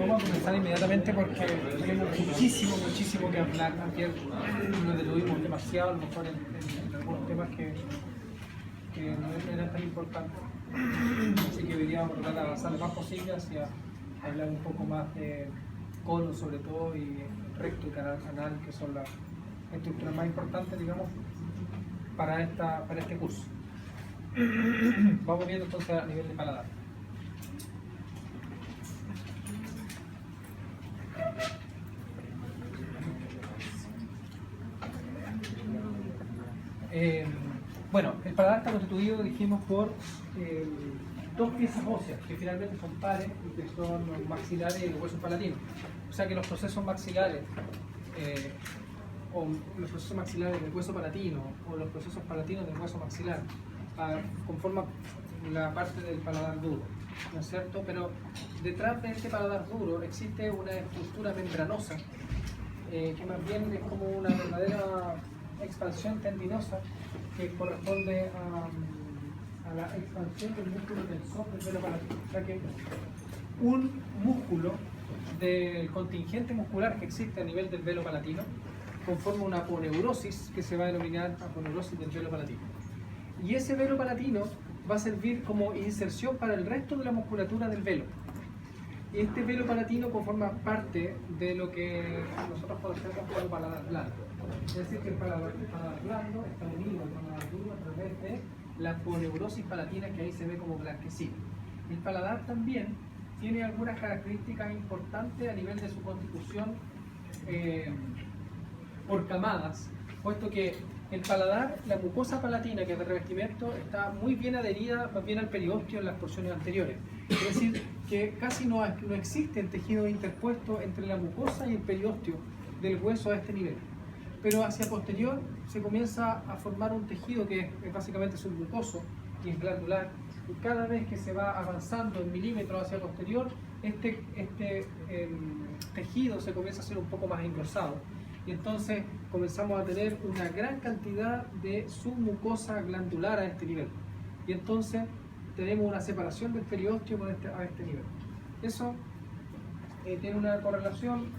Vamos a comenzar inmediatamente porque tenemos muchísimo que hablar. Ayer nos detuvimos demasiado, a lo mejor en algunos temas que no eran tan importantes. Así que deberíamos tratar de avanzar lo más posible hacia hablar un poco más de cono sobre todo y recto y canal, que son las estructuras más importantes, digamos, para este curso. Vamos viendo entonces a nivel de paladar. Bueno, el paladar está constituido, dijimos, por dos piezas óseas que finalmente son pares y que son los maxilares y los huesos palatinos. O sea que los procesos maxilares o los procesos maxilares del hueso palatino o los procesos palatinos del hueso maxilar conforman la parte del paladar duro, ¿no es cierto? Pero detrás de este paladar duro existe una estructura membranosa que más bien es como una verdadera expansión tendinosa que corresponde a la expansión del músculo tensor del velo palatino. O sea que un músculo del contingente muscular que existe a nivel del velo palatino conforma una aponeurosis que se va a denominar aponeurosis del velo palatino. Y ese velo palatino va a servir como inserción para el resto de la musculatura del velo. Este velo palatino conforma parte de lo que nosotros conocemos como paladar blando. Es decir, que el paladar blando está unido al paladar duro a través de la aponeurosis palatina que ahí se ve como blanquecino. El paladar también tiene algunas características importantes a nivel de su constitución por camadas, puesto que el paladar, la mucosa palatina, que es de revestimiento, está muy bien adherida más bien al periósteo en las porciones anteriores. Es decir, que casi no existen tejidos interpuestos entre la mucosa y el periósteo del hueso a este nivel. Pero hacia posterior se comienza a formar un tejido que es básicamente submucoso y es glandular. Y cada vez que se va avanzando en milímetros hacia posterior, este tejido se comienza a hacer un poco más engrosado. Y entonces comenzamos a tener una gran cantidad de submucosa glandular a este nivel. Y entonces tenemos una separación del periósteo a este nivel. Eso tiene una correlación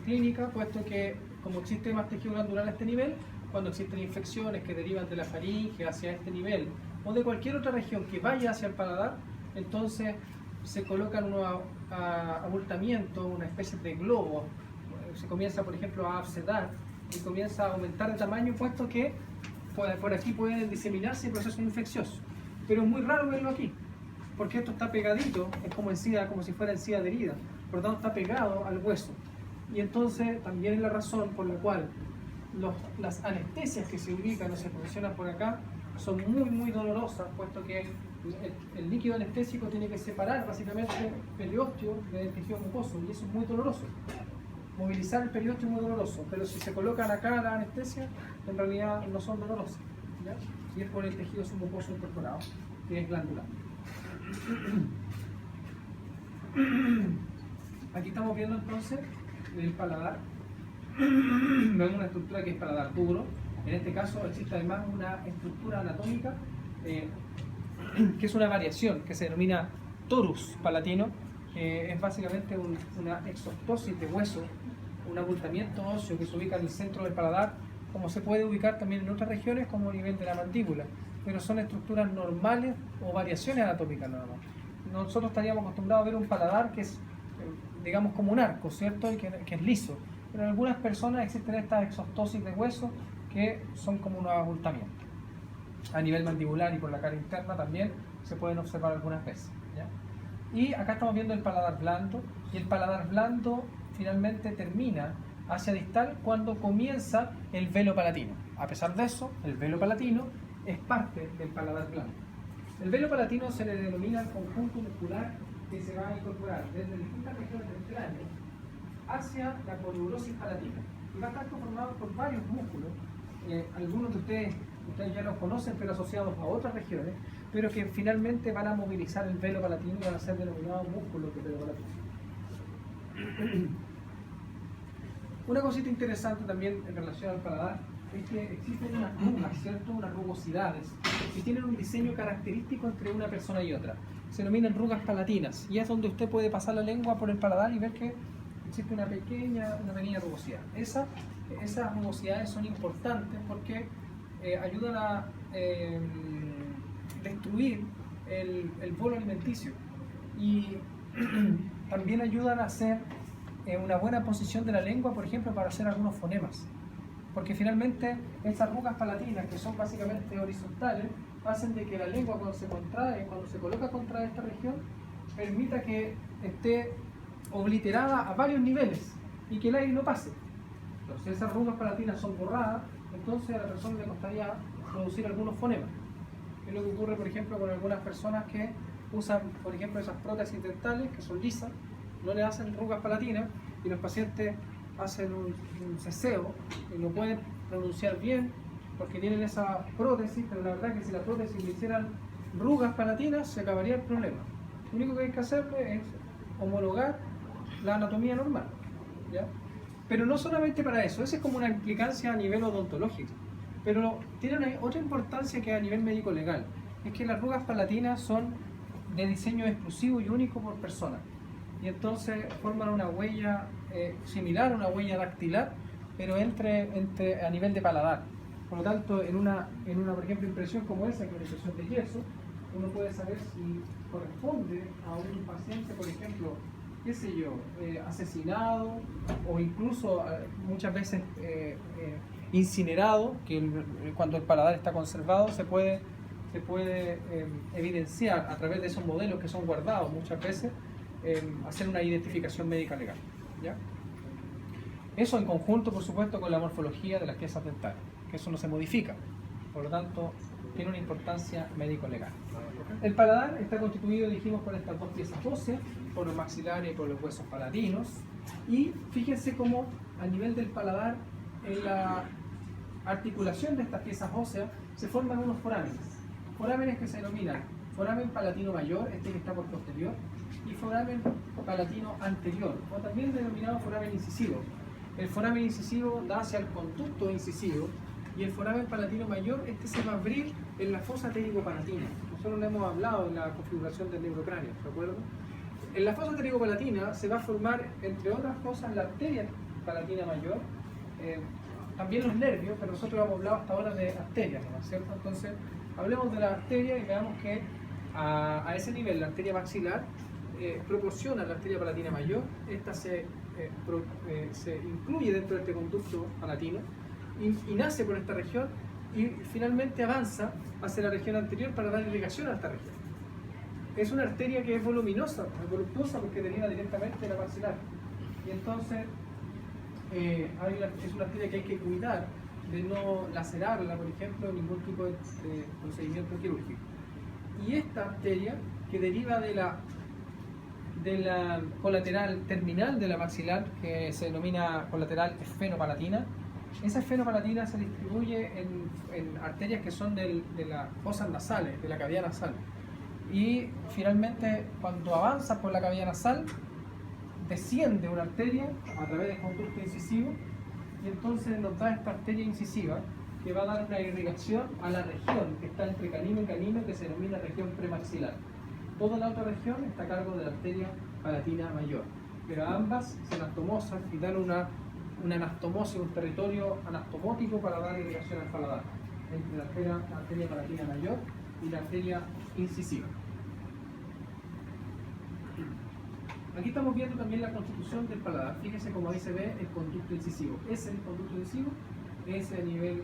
clínica, puesto que como existe más tejido glandular a este nivel, cuando existen infecciones que derivan de la faringe hacia este nivel o de cualquier otra región que vaya hacia el paladar, entonces se colocan unos abultamientos, una especie de globos. Se comienza, por ejemplo, a abscedar y comienza a aumentar de tamaño, puesto que por aquí pueden diseminarse procesos infecciosos. Pero es muy raro verlo aquí, porque esto está pegadito, es como encía, como si fuera encía adherida, por lo tanto está pegado al hueso. Y entonces también es la razón por la cual las anestesias que se ubican o se posicionan por acá son muy dolorosas, puesto que el líquido anestésico tiene que separar básicamente el periósteo del tejido mucoso, y eso es muy doloroso. Movilizar el periósteo es muy doloroso, pero si se colocan acá la anestesia, en realidad no son dolorosas, ¿ya? Y es por el tejido submucoso incorporado, que es glandular. Aquí estamos viendo entonces el paladar. Vemos una estructura que es paladar duro. En este caso existe además una estructura anatómica que es una variación que se denomina torus palatino. Es básicamente una exostosis de hueso, un abultamiento óseo que se ubica en el centro del paladar, como se puede ubicar también en otras regiones como a nivel de la mandíbula, pero son estructuras normales o variaciones anatómicas nada más. Nosotros estaríamos acostumbrados a ver un paladar que es, digamos, como un arco, ¿cierto? Y que es liso, pero en algunas personas existen estas exostosis de hueso que son como unos abultamientos. A nivel mandibular y por la cara interna también se pueden observar algunas veces, ¿ya? Y acá estamos viendo el paladar blando, y el paladar blando finalmente termina hacia distal cuando comienza el velo palatino. A pesar de eso, el velo palatino es parte del paladar blando. El velo palatino se le denomina el conjunto muscular que se va a incorporar desde distintas regiones del cráneo hacia la aponeurosis palatina. Y va a estar conformado por varios músculos, algunos de ustedes ya los conocen, pero asociados a otras regiones, pero que finalmente van a movilizar el velo palatino y van a ser denominados músculos del velo palatino. Una cosita interesante también en relación al paladar es que existen unas rugas, ¿cierto? Unas rugosidades que tienen un diseño característico entre una persona y otra. se denominan rugas palatinas, y es donde usted puede pasar la lengua por el paladar y ver que existe una pequeña rugosidad. Esas rugosidades son importantes porque ayudan a destruir el bolo alimenticio, y también ayudan a hacer una buena posición de la lengua, por ejemplo, para hacer algunos fonemas, porque finalmente estas rugas palatinas, que son básicamente horizontales, hacen de que la lengua, cuando se contrae, cuando se coloca contra esta región, permita que esté obliterada a varios niveles y que el aire no pase. Entonces esas rugas palatinas son borradas, entonces a la persona le costaría producir algunos fonemas. Es lo que ocurre, por ejemplo, con algunas personas que usan, por ejemplo, esas prótesis dentales que son lisas, no le hacen rugas palatinas, y los pacientes hacen un ceseo y no pueden pronunciar bien porque tienen esa prótesis, pero la verdad es que si la prótesis le hicieran rugas palatinas se acabaría el problema. Lo único que hay que hacerle es homologar la anatomía normal, ¿ya? Pero no solamente para eso, esa es como una implicancia a nivel odontológico, pero tiene otra importancia que a nivel médico-legal, es que las rugas palatinas son de diseño exclusivo y único por persona, y entonces forman una huella similar a una huella dactilar, pero a nivel de paladar. Por lo tanto, en una por ejemplo, impresión como esa, que es una impresión de yeso, uno puede saber si corresponde a un paciente, por ejemplo, qué sé yo, asesinado, o incluso muchas veces incinerado, que cuando el paladar está conservado se puede evidenciar a través de esos modelos que son guardados muchas veces, hacer una identificación médica legal, ¿ya? Eso en conjunto, por supuesto, con la morfología de las piezas dentales, que eso no se modifica, por lo tanto tiene una importancia médico-legal. El paladar está constituido, dijimos, por estas dos piezas óseas, por los maxilares y por los huesos palatinos, y fíjense cómo a nivel del paladar, en la articulación de estas piezas óseas se forman unos forámenes que se denominan foramen palatino mayor, este que está por posterior, y foramen palatino anterior, o también denominado foramen incisivo. El foramen incisivo da hacia el conducto incisivo, y el foramen palatino mayor, este se va a abrir en la fosa pterigo-palatina. Nosotros lo hemos hablado en la configuración del neurocráneo, ¿de acuerdo? En la fosa pterigo-palatina se va a formar, entre otras cosas, la arteria palatina mayor, también los nervios, pero nosotros hemos hablado hasta ahora de arterias, ¿no es cierto? Entonces, hablemos de la arteria y veamos que a ese nivel, la arteria maxilar proporciona la arteria palatina mayor. Esta se incluye dentro de este conducto palatino y nace por esta región, y finalmente avanza hacia la región anterior para dar irrigación a esta región. Es una arteria que es voluminosa, es voluptuosa porque deriva directamente de la maxilar, y entonces es una arteria que hay que cuidar de no lacerarla, por ejemplo, en ningún tipo de procedimiento quirúrgico. Y esta arteria, que deriva de la colateral terminal de la maxilar, que se denomina colateral esfenopalatina, esa esfenopalatina se distribuye en arterias que son de las fosas nasales, de la cavidad nasal, y finalmente cuando avanza por la cavidad nasal desciende una arteria a través del conducto incisivo, y entonces nos da esta arteria incisiva que va a dar una irrigación a la región que está entre canino y canino, que se denomina región premaxilar. Toda la otra región está a cargo de la arteria palatina mayor, pero ambas se anastomosan y dan una anastomosis, un territorio anastomótico para dar irrigación al paladar, entre la arteria palatina mayor y la arteria incisiva. Aquí estamos viendo también la constitución del paladar. Fíjense como ahí se ve el conducto incisivo. Ese es el conducto incisivo, ese a nivel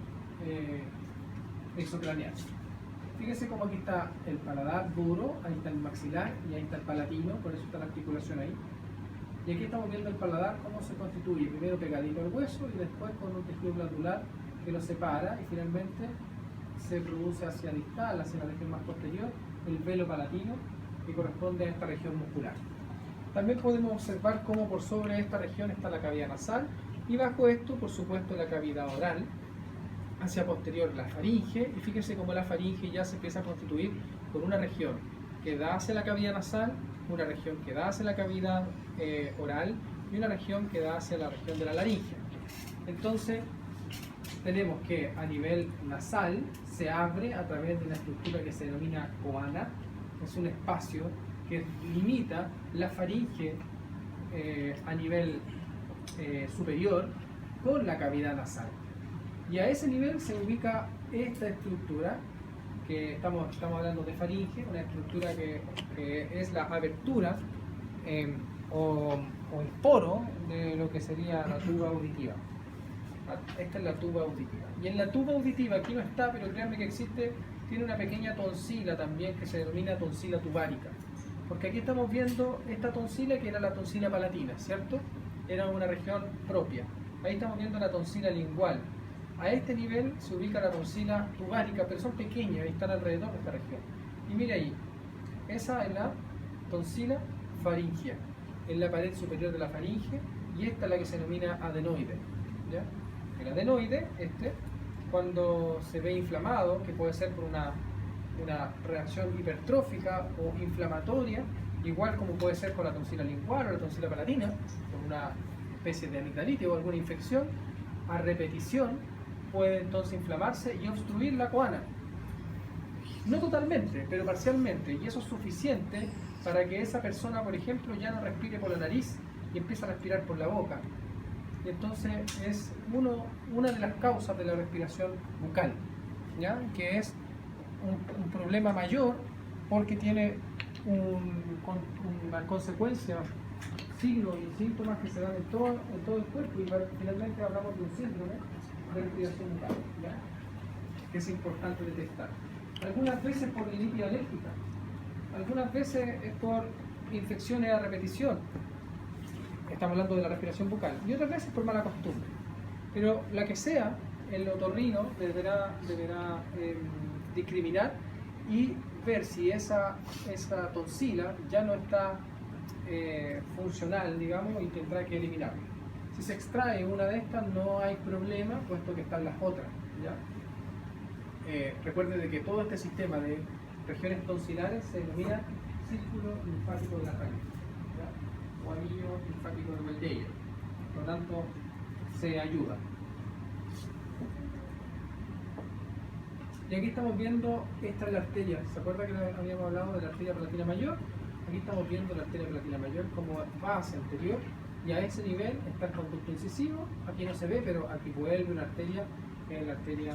exocraneal. Fíjense como aquí está el paladar duro, ahí está el maxilar y ahí está el palatino, por eso está la articulación ahí. Y aquí estamos viendo el paladar cómo se constituye, primero pegadito al hueso y después con un tejido glandular que lo separa, y finalmente se produce hacia distal, hacia la región más posterior, el velo palatino, que corresponde a esta región muscular. También podemos observar cómo por sobre esta región está la cavidad nasal, y bajo esto, por supuesto, la cavidad oral, hacia posterior la faringe, y fíjense cómo la faringe ya se empieza a constituir con una región que da hacia la cavidad nasal, una región que da hacia la cavidad oral y una región que da hacia la región de la laringe. Entonces tenemos que a nivel nasal se abre a través de una estructura que se denomina coana, es un espacio que limita la faringe a nivel superior con la cavidad nasal. Y a ese nivel se ubica esta estructura, que estamos hablando de faringe, una estructura que es la abertura o el poro de lo que sería la tuba auditiva. Esta es la tuba auditiva. Y en la tuba auditiva, aquí no está, pero créanme que existe, tiene una pequeña tonsila también que se denomina tonsila tubárica. Porque aquí estamos viendo esta tonsila que era la tonsila palatina, ¿cierto? Era una región propia. Ahí estamos viendo la tonsila lingual. A este nivel se ubica la tonsila tubárica, pero son pequeñas y están alrededor de esta región. Y mire ahí, esa es la tonsila faringea, en la pared superior de la faringe, y esta es la que se denomina adenoide, ¿ya? El adenoide, cuando se ve inflamado, que puede ser por una reacción hipertrófica o inflamatoria, igual como puede ser con la tonsila lingual o la tonsila palatina, por una especie de amigdalitis o alguna infección, a repetición puede entonces inflamarse y obstruir la coana. No totalmente, pero parcialmente, y eso es suficiente para que esa persona, por ejemplo, ya no respire por la nariz y empiece a respirar por la boca. Y entonces es una de las causas de la respiración bucal, ¿ya? Que es un problema mayor porque tiene una consecuencia, signos y síntomas que se dan en todo el cuerpo, y finalmente hablamos de un síndrome de respiración bucal, ¿ya? Que es importante detectar. Algunas veces por rinitis alérgica, algunas veces es por infecciones a repetición, estamos hablando de la respiración bucal, y otras veces por mala costumbre. Pero la que sea, el otorrino deberá discriminar y ver si esa tonsila ya no está funcional, digamos, y tendrá que eliminarla. Si se extrae una de estas no hay problema, puesto que están las otras, ¿ya? Recuerde de que todo este sistema de regiones tonsilares se denomina círculo linfático de la faringe, ¿ya? O anillo linfático de Weldeyer. Por lo tanto, se ayuda. Y aquí estamos viendo, esta es la arteria. ¿Se acuerda que habíamos hablado de la arteria palatina mayor? Aquí estamos viendo la arteria palatina mayor como va hacia anterior, y a ese nivel está el conducto incisivo. Aquí no se ve, pero aquí vuelve una arteria, que es la arteria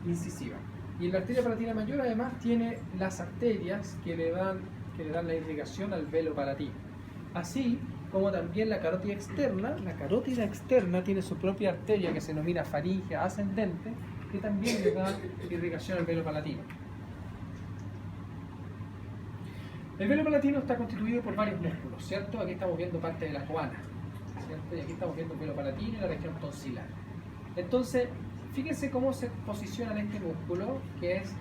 incisiva. Y la arteria palatina mayor además tiene las arterias que le dan la irrigación al velo palatino. Así como también la carótida externa tiene su propia arteria que se denomina faringe ascendente, que también le da irrigación al velo palatino. El velo palatino está constituido por varios músculos, ¿cierto? Aquí estamos viendo parte de la coana, ¿cierto? Y aquí estamos viendo el velo palatino y la región tonsilar. Entonces, fíjense cómo se posiciona en este músculo, que es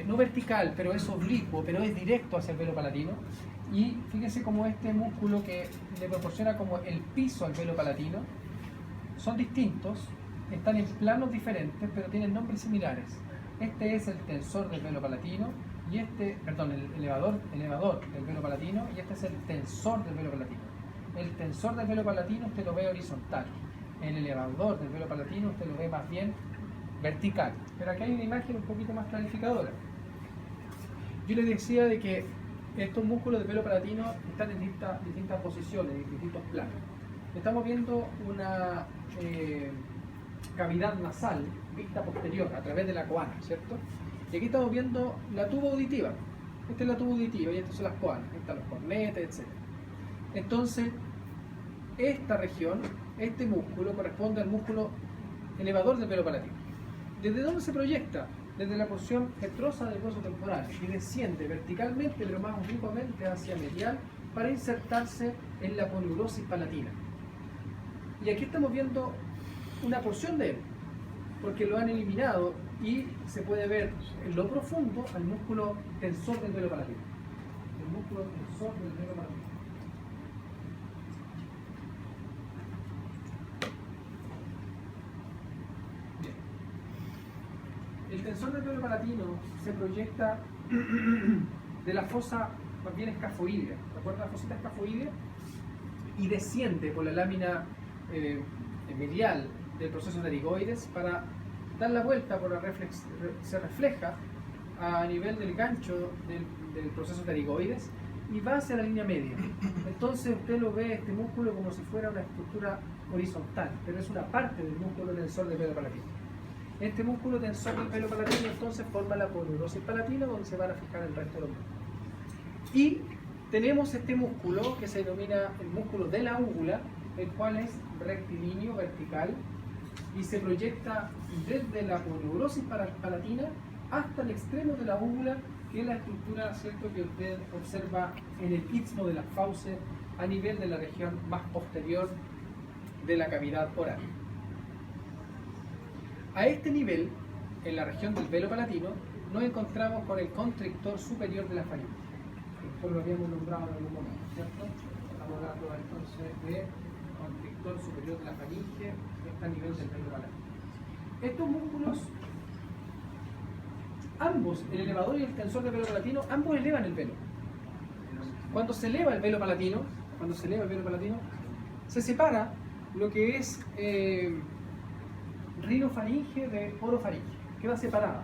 no vertical, pero es oblicuo, pero es directo hacia el velo palatino. Y fíjense cómo este músculo que le proporciona como el piso al velo palatino, son distintos, están en planos diferentes, pero tienen nombres similares. Este es el tensor del velo palatino, y el elevador del velo palatino, y este es el tensor del velo palatino. El tensor del velo palatino usted lo ve horizontal, el elevador del velo palatino usted lo ve más bien vertical. Pero aquí hay una imagen un poquito más clarificadora. Yo les decía de que estos músculos del velo palatino están en distintas posiciones, en distintos planos. Estamos viendo una cavidad nasal vista posterior a través de la coana, ¿cierto? Y aquí estamos viendo la tuba auditiva. Esta es la tuba auditiva y estas son las coanas, aquí están los cornetes, etc. Entonces, esta región, este músculo corresponde al músculo elevador del velo palatino. ¿Desde dónde se proyecta? Desde la porción gestrosa del hueso temporal, y desciende verticalmente pero más oblicuamente hacia medial para insertarse en la poliurosis palatina. Y aquí estamos viendo una porción de él, porque lo han eliminado, y se puede ver en lo profundo al músculo tensor del velo palatino. El músculo tensor del velo palatino. El tensor del velo palatino se proyecta de la fosa más bien escafoidea. ¿Recuerdan la fosita escafoidea? Y desciende por la lámina medial del proceso pterigoides para dar la vuelta, se refleja a nivel del gancho del proceso pterigoides y va hacia la línea media. Entonces usted lo ve, este músculo, como si fuera una estructura horizontal, pero es una parte del músculo tensor del velo palatino. Este músculo tensor del velo palatino entonces forma la aponeurosis palatina, donde se van a fijar el resto de los músculos. Y tenemos este músculo que se denomina el músculo de la úvula, el cual es rectilíneo, vertical, y se proyecta desde la aponeurosis palatina hasta el extremo de la úvula, que es la estructura, ¿cierto?, que usted observa en el istmo de las fauces a nivel de la región más posterior de la cavidad oral. A este nivel, en la región del velo palatino, nos encontramos con el constrictor superior de la faringe. Esto lo habíamos nombrado en algún momento, ¿cierto? Estamos hablando entonces de constrictor superior de la faringe, que está a nivel del velo palatino. Estos músculos, ambos, el elevador y el tensor del velo palatino, ambos elevan el velo. Cuando se eleva el velo palatino, se separa lo que es rinofaringe de orofaringe, queda separada,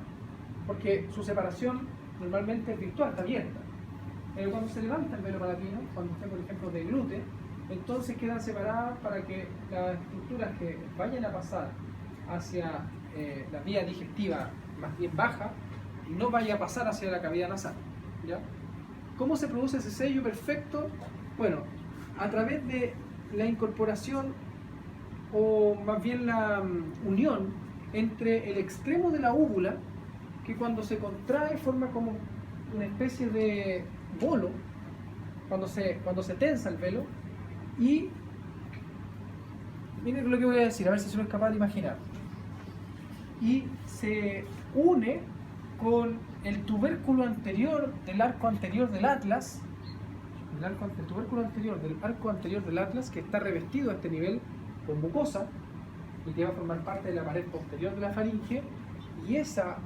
porque su separación normalmente es virtual, está abierta. Pero cuando se levanta el velo palatino, cuando usted, por ejemplo, deglute, entonces quedan separadas para que las estructuras que vayan a pasar hacia la vía digestiva más bien baja, no vaya a pasar hacia la cavidad nasal, ¿ya? ¿Cómo se produce ese sello perfecto? Bueno, a través de la incorporación, o más bien la unión entre el extremo de la úvula, que cuando se contrae forma como una especie de bolo, cuando se tensa el velo, y miren lo que voy a decir, a ver si se lo es capaz de imaginar, y se une con el tubérculo anterior del arco anterior del atlas, el tubérculo anterior del arco anterior del atlas, que está revestido a este nivel con mucosa y que va a formar parte de la pared posterior de la faringe, y esa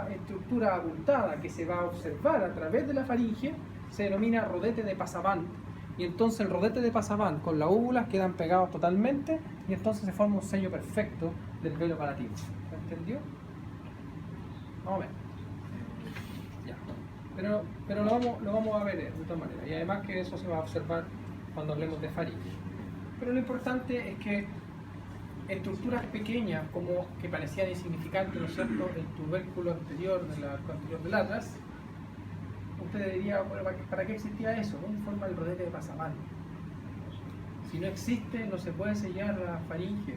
estructura abultada que se va a observar a través de la faringe se denomina rodete de Passavant, y entonces el rodete de Passavant con la úvula quedan pegados totalmente y entonces se forma un sello perfecto del velo palatino. ¿Se entendió? Vamos a ver. Ya. Pero lo vamos a ver de todas maneras, y además que eso se va a observar cuando hablemos de faringe. Pero lo importante es que estructuras pequeñas, como que parecían insignificantes, ¿no es cierto?, el tubérculo anterior del atlas, usted diría, bueno, ¿para qué existía eso? ¿Dónde forma el rodete de Passavant? Si no existe, no se puede sellar la faringe,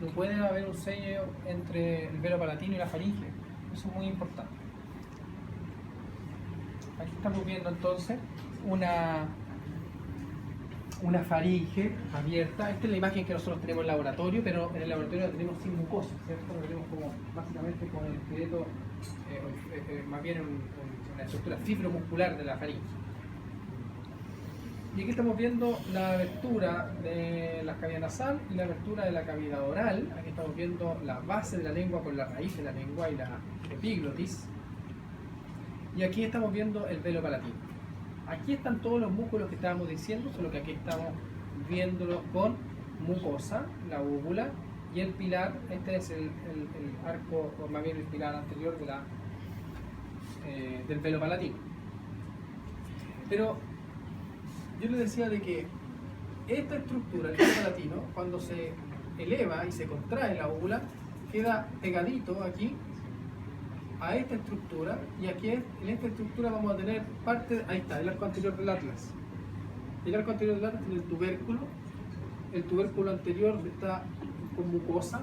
no puede haber un sello entre el velo palatino y la faringe. Eso es muy importante. Aquí estamos viendo entonces una faringe abierta. Esta es la imagen que nosotros tenemos en el laboratorio, pero en el laboratorio la tenemos sin mucosa, ¿cierto? Lo tenemos como básicamente con el esqueleto, más bien una estructura fibromuscular de la faringe. Y aquí estamos viendo la abertura de la cavidad nasal y la abertura de la cavidad oral. Aquí estamos viendo la base de la lengua con la raíz de la lengua y la epiglotis. Y aquí estamos viendo el velo palatino. Aquí están todos los músculos que estábamos diciendo, solo que aquí estamos viéndolos con mucosa, la úvula y el pilar. Este es el arco, o más bien el pilar anterior del velo palatino. Pero yo les decía de que esta estructura, el velo palatino, cuando se eleva y se contrae la úvula, queda pegadito aquí a esta estructura, y aquí en esta estructura vamos a tener parte, ahí está, el arco anterior del atlas. El arco anterior del atlas tiene el tubérculo anterior está con mucosa,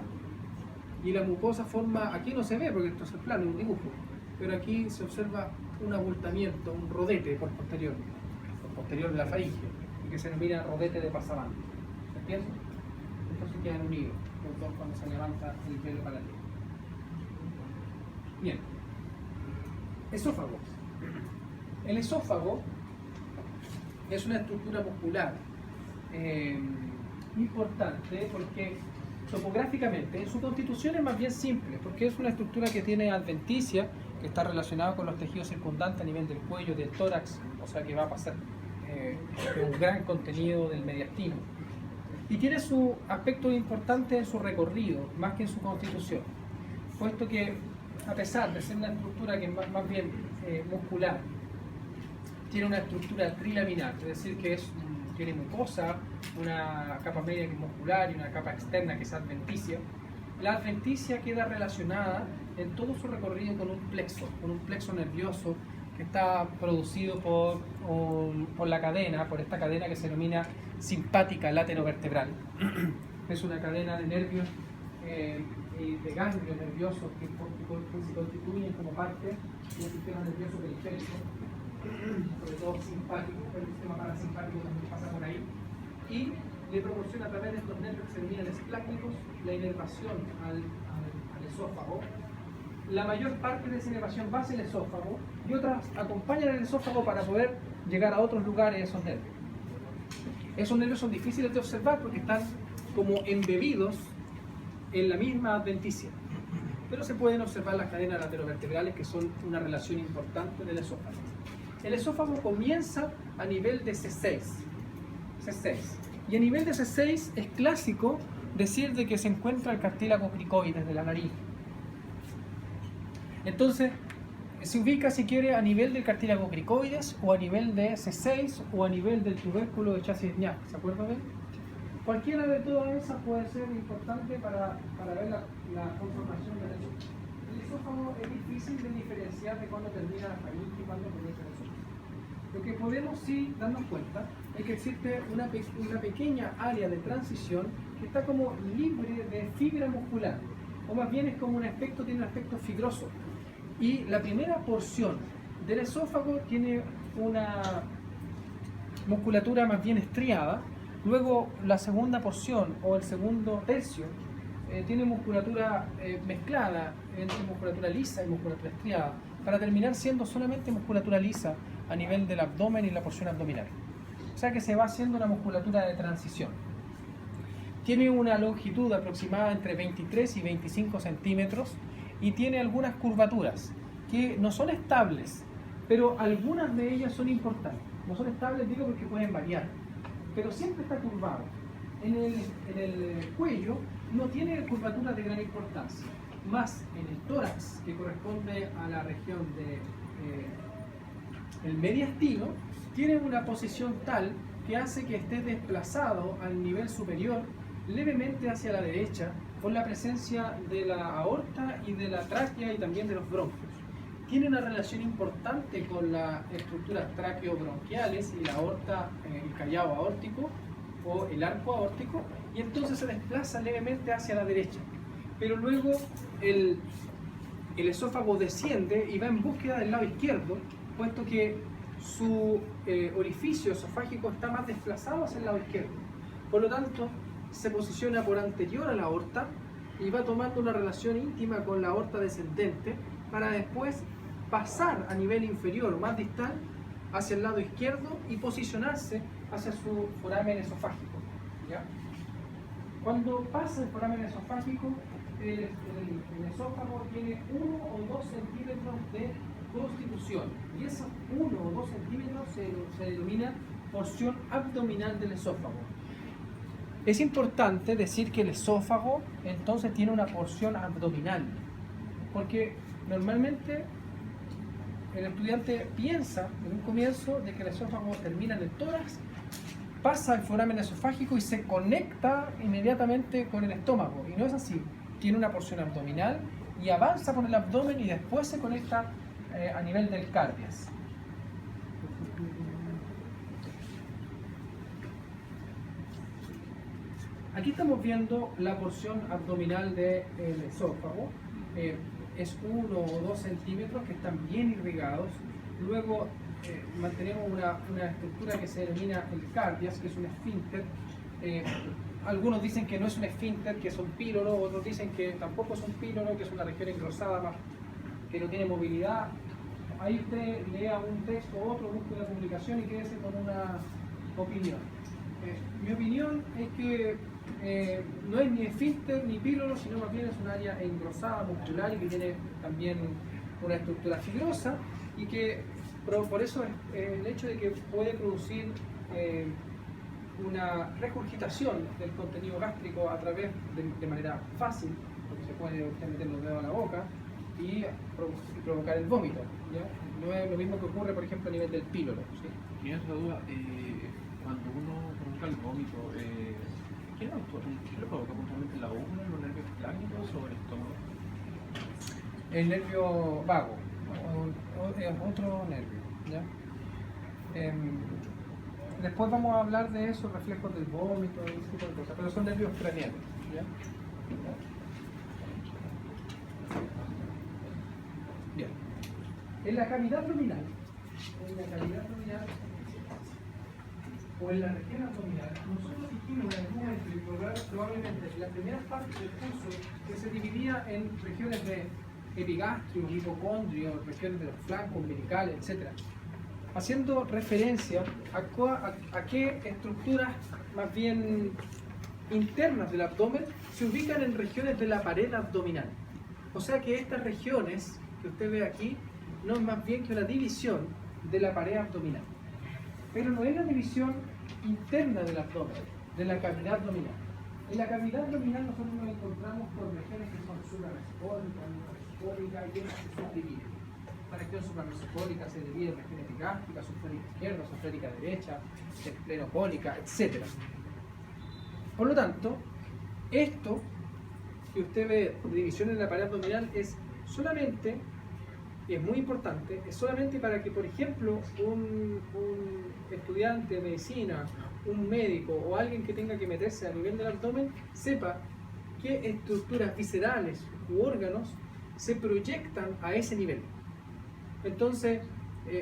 y la mucosa forma, aquí no se ve porque esto es el plano, es un dibujo, pero aquí se observa un abultamiento, un rodete por posterior de la faringe, y que se denomina rodete de Passavant. ¿Se entiende? Entonces quedan unidos los dos cuando se levanta el velo palatino. Bien, esófago. El esófago es una estructura muscular importante porque topográficamente en su constitución es más bien simple, porque es una estructura que tiene adventicia, que está relacionada con los tejidos circundantes a nivel del cuello, del tórax, o sea que va a pasar un gran contenido del mediastino. Y tiene su aspecto importante en su recorrido, más que en su constitución, puesto que a pesar de ser una estructura que es más bien muscular, tiene una estructura trilaminar, es decir, que tiene mucosa, una capa media que es muscular y una capa externa que es adventicia. La adventicia queda relacionada en todo su recorrido con un plexo nervioso que está producido por esta cadena que se denomina simpática latero-vertebral. Es una cadena de nervios y de ganglios nerviosos que se constituyen como parte del sistema nervioso periférico, sobre todo simpático, el sistema parasimpático también pasa por ahí, y le proporciona a través de estos nervios que se denominan esplácnicos la inervación al esófago. La mayor parte de esa inervación va hacia el esófago y otras acompañan el esófago para poder llegar a otros lugares de esos nervios. Esos nervios son difíciles de observar porque están como embebidos en la misma adventicia, pero se pueden observar las cadenas laterovertebrales, que son una relación importante del esófago. El esófago comienza a nivel de C6, y a nivel de C6 es clásico decir de que se encuentra el cartílago cricoides de la nariz. Entonces se ubica, si quiere, a nivel del cartílago cricoides o a nivel de C6 o a nivel del tubérculo de Chassis-Nash. ¿Se acuerdan de? Cualquiera de todas esas puede ser importante para ver la conformación del esófago. El esófago es difícil de diferenciar de cuándo termina la faringe y cuándo comienza el esófago. Lo que podemos sí darnos cuenta es que existe una pequeña área de transición que está como libre de fibra muscular, o más bien es como tiene un aspecto fibroso. Y la primera porción del esófago tiene una musculatura más bien estriada. Luego la segunda porción o el segundo tercio tiene musculatura mezclada entre musculatura lisa y musculatura estriada, para terminar siendo solamente musculatura lisa a nivel del abdomen y la porción abdominal. O sea que se va haciendo una musculatura de transición. Tiene una longitud aproximada entre 23 y 25 centímetros y tiene algunas curvaturas que no son estables, pero algunas de ellas son importantes. No son estables, digo, porque pueden variar, pero siempre está curvado. En el cuello no tiene curvaturas de gran importancia, más en el tórax, que corresponde a la región del mediastino, tiene una posición tal que hace que esté desplazado al nivel superior levemente hacia la derecha por la presencia de la aorta y de la tráquea y también de los bronquios. Tiene una relación importante con las estructuras traqueobronquiales y la aorta, el callado aórtico o el arco aórtico, y entonces se desplaza levemente hacia la derecha. Pero luego el esófago desciende y va en búsqueda del lado izquierdo, puesto que su orificio esofágico está más desplazado hacia el lado izquierdo. Por lo tanto, se posiciona por anterior a la aorta y va tomando una relación íntima con la aorta descendente para después pasar a nivel inferior o más distal hacia el lado izquierdo y posicionarse hacia su foramen esofágico. ¿Ya? Cuando pasa el foramen esofágico, el esófago tiene 1 o 2 centímetros de constitución, y esos 1 o 2 centímetros se denomina porción abdominal del esófago. Es importante decir que el esófago entonces tiene una porción abdominal, porque normalmente el estudiante piensa en un comienzo de que el esófago termina en el tórax, pasa al foramen esofágico y se conecta inmediatamente con el estómago, y no es así. Tiene una porción abdominal y avanza por el abdomen y después se conecta a nivel del cardias. Aquí estamos viendo la porción abdominal del esófago. Es 1 o 2 centímetros que están bien irrigados. Luego mantenemos una estructura que se denomina el cardias, que es un esfínter. Algunos dicen que no es un esfínter, que es un píloro, otros dicen que tampoco es un píloro, que es una región engrosada más, que no tiene movilidad. Ahí usted lea un texto u otro, busque la publicación y quédese con una opinión. Mi opinión es que no es ni esfínter ni píloro, sino más bien es un área engrosada, muscular, y que tiene también una estructura fibrosa, y que por eso el hecho de que puede producir una regurgitación del contenido gástrico a través de manera fácil, porque se puede usted meter los dedos a la boca, y provocar el vómito, ¿ya? No es lo mismo que ocurre, por ejemplo, a nivel del píloro, ¿sí? Tenía otra duda, cuando uno provoca el vómito, ¿qué lo provoca puntualmente? ¿La úvula, los nervios clánicos o el estómago? El nervio vago, es otro nervio, ¿ya? Después vamos a hablar de esos reflejos del vómito y ese tipo de cosas, pero son nervios craneales, ¿ya? Bien. En la cavidad abdominal, o en la región abdominal, nosotros dijimos en algún momento, y probablemente en la primera parte del curso, que se dividía en regiones de epigastrio, hipocondrio, regiones de los flancos, umbilicales, etc. Haciendo referencia a qué estructuras más bien internas del abdomen se ubican en regiones de la pared abdominal. O sea que estas regiones que usted ve aquí no es más bien que una división de la pared abdominal. Pero no es la división interna del abdomen, de la cavidad abdominal. En la cavidad abdominal nosotros nos encontramos con regiones que son suprarresepólicas, mesopólicas y otras que subdividen. La región suprarresepólica se divide en región epigástica, subférica izquierda, subférica derecha, esplenopólica, etc. Por lo tanto, esto que usted ve de división en la pared abdominal es solamente, y es muy importante, es solamente para que, por ejemplo, un estudiante de medicina, un médico o alguien que tenga que meterse a nivel del abdomen sepa qué estructuras viscerales u órganos se proyectan a ese nivel. Entonces,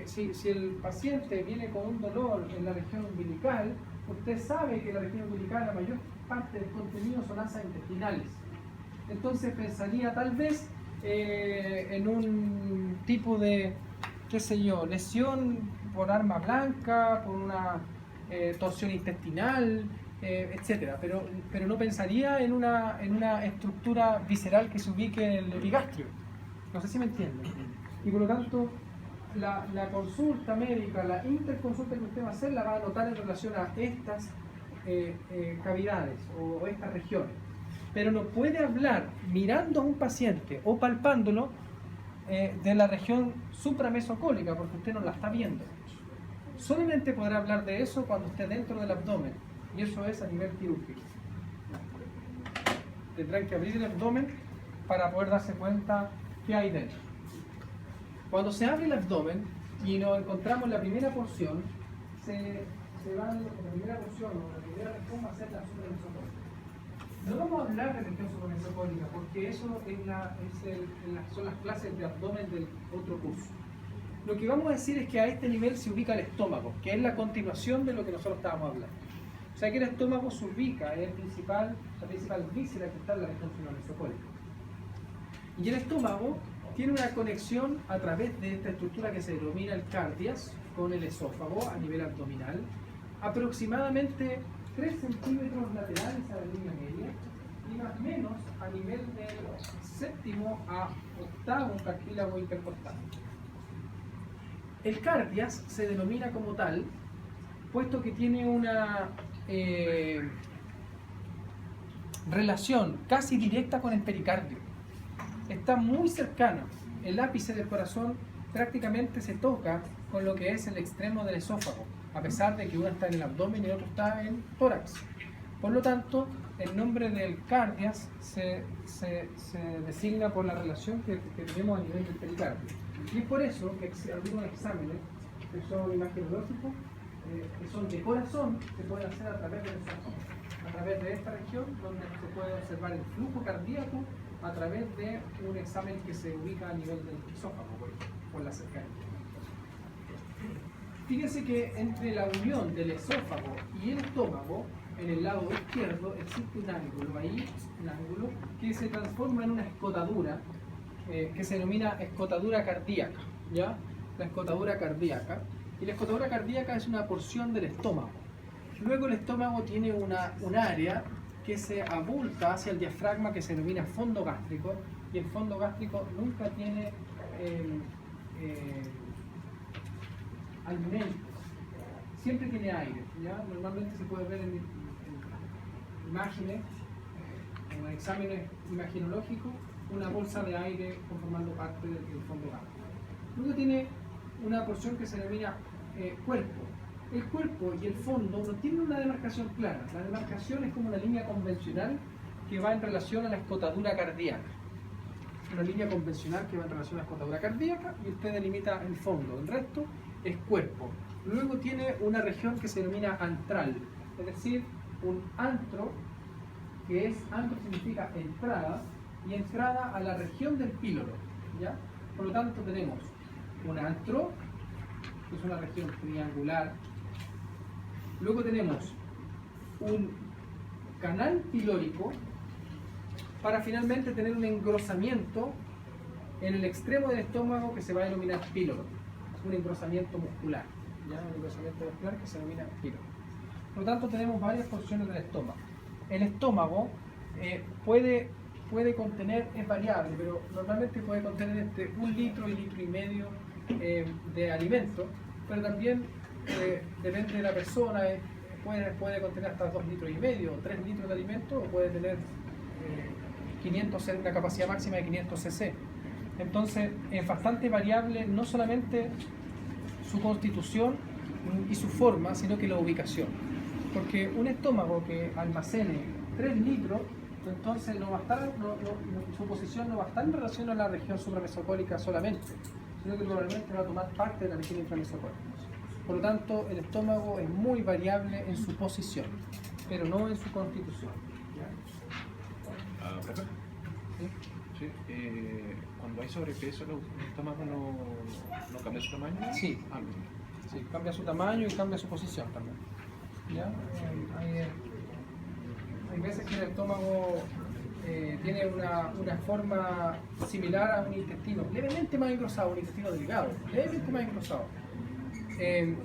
si el paciente viene con un dolor en la región umbilical, usted sabe que en la región umbilical la mayor parte del contenido son asas intestinales. Entonces pensaría tal vez en un tipo de, qué sé yo, lesión por arma blanca, por una torsión intestinal, etcétera, pero no pensaría en una estructura visceral que se ubique en el epigastrio. No sé si me entienden. Y por lo tanto, la consulta médica, la interconsulta que usted va a hacer, la va a anotar en relación a estas cavidades o estas regiones. Pero no puede hablar mirando a un paciente o palpándolo de la región supramesocólica, porque usted no la está viendo. Solamente podrá hablar de eso cuando esté dentro del abdomen, y eso es a nivel quirúrgico. Tendrán que abrir el abdomen para poder darse cuenta qué hay dentro. Cuando se abre el abdomen y nos encontramos la primera porción, la primera porción o la primera región va a ser la supramesocólica. No vamos a hablar de región supramesocólica porque eso son las clases de abdomen del otro curso. Lo que vamos a decir es que a este nivel se ubica el estómago, que es la continuación de lo que nosotros estábamos hablando. O sea que el estómago se ubica, es la principal víscera que está en la región supramesocólica. Y el estómago tiene una conexión a través de esta estructura que se denomina el cardias con el esófago a nivel abdominal, aproximadamente 3 centímetros laterales a la línea media y más o menos a nivel del séptimo a octavo cartílago intercostal. El cardias se denomina como tal, puesto que tiene una relación casi directa con el pericardio. Está muy cercana. El ápice del corazón prácticamente se toca con lo que es el extremo del esófago, a pesar de que uno está en el abdomen y el otro está en tórax. Por lo tanto, el nombre del cardias se designa por la relación que tenemos a nivel del pericardio. Y es por eso que algunos exámenes que son imagenológicos, que son de corazón, se pueden hacer a través del esófago, a través de esta región donde se puede observar el flujo cardíaco a través de un examen que se ubica a nivel del esófago, por la cercanía. Fíjense que entre la unión del esófago y el estómago, en el lado izquierdo, existe un ángulo ahí, un ángulo que se transforma en una escotadura, que se denomina escotadura cardíaca, ¿ya? La escotadura cardíaca. Y la escotadura cardíaca es una porción del estómago. Luego el estómago tiene un área que se abulta hacia el diafragma que se denomina fondo gástrico, y el fondo gástrico nunca tiene alimentos, siempre tiene aire, ¿ya? Normalmente se puede ver en imágenes, en exámenes imagenológicos, una bolsa de aire conformando parte del fondo gástrico. Luego tiene una porción que se denomina cuerpo. El cuerpo y el fondo no tienen una demarcación clara. La demarcación es como una línea convencional que va en relación a la escotadura cardíaca. Una línea convencional que va en relación a la escotadura cardíaca y usted delimita el fondo. El resto es cuerpo. Luego tiene una región que se denomina antral, es decir, un antro, que es, antro significa entrada, y entrada a la región del píloro, ¿ya? Por lo tanto tenemos un antro, que es una región triangular. Luego tenemos un canal pilórico para finalmente tener un engrosamiento en el extremo del estómago que se va a denominar píloro, un engrosamiento muscular, ¿ya? Un engrosamiento muscular que se denomina píloro. Por lo tanto tenemos varias porciones del estómago. El estómago puede contener, es variable, pero normalmente puede contener entre 1 litro y litro y medio de alimento, pero también depende de la persona, puede contener hasta 2 litros y medio o 3 litros de alimento, o puede tener 500, una capacidad máxima de 500 cc. Entonces es bastante variable no solamente su constitución y su forma, sino que la ubicación. Porque un estómago que almacene 3 litros, entonces no va a estar, su posición no va a estar en relación a la región supramesocólica solamente, sino que probablemente va a tomar parte de la región inframesocólica. Por lo tanto, el estómago es muy variable en su posición, pero no en su constitución. ¿Profe? ¿Sí? Cuando hay sobrepeso, ¿el estómago no cambia su tamaño? Sí. Sí, cambia su tamaño y cambia su posición también. ¿Ya? Hay veces que el estómago tiene una forma similar a un intestino, levemente más engrosado, un intestino delgado, levemente más engrosado.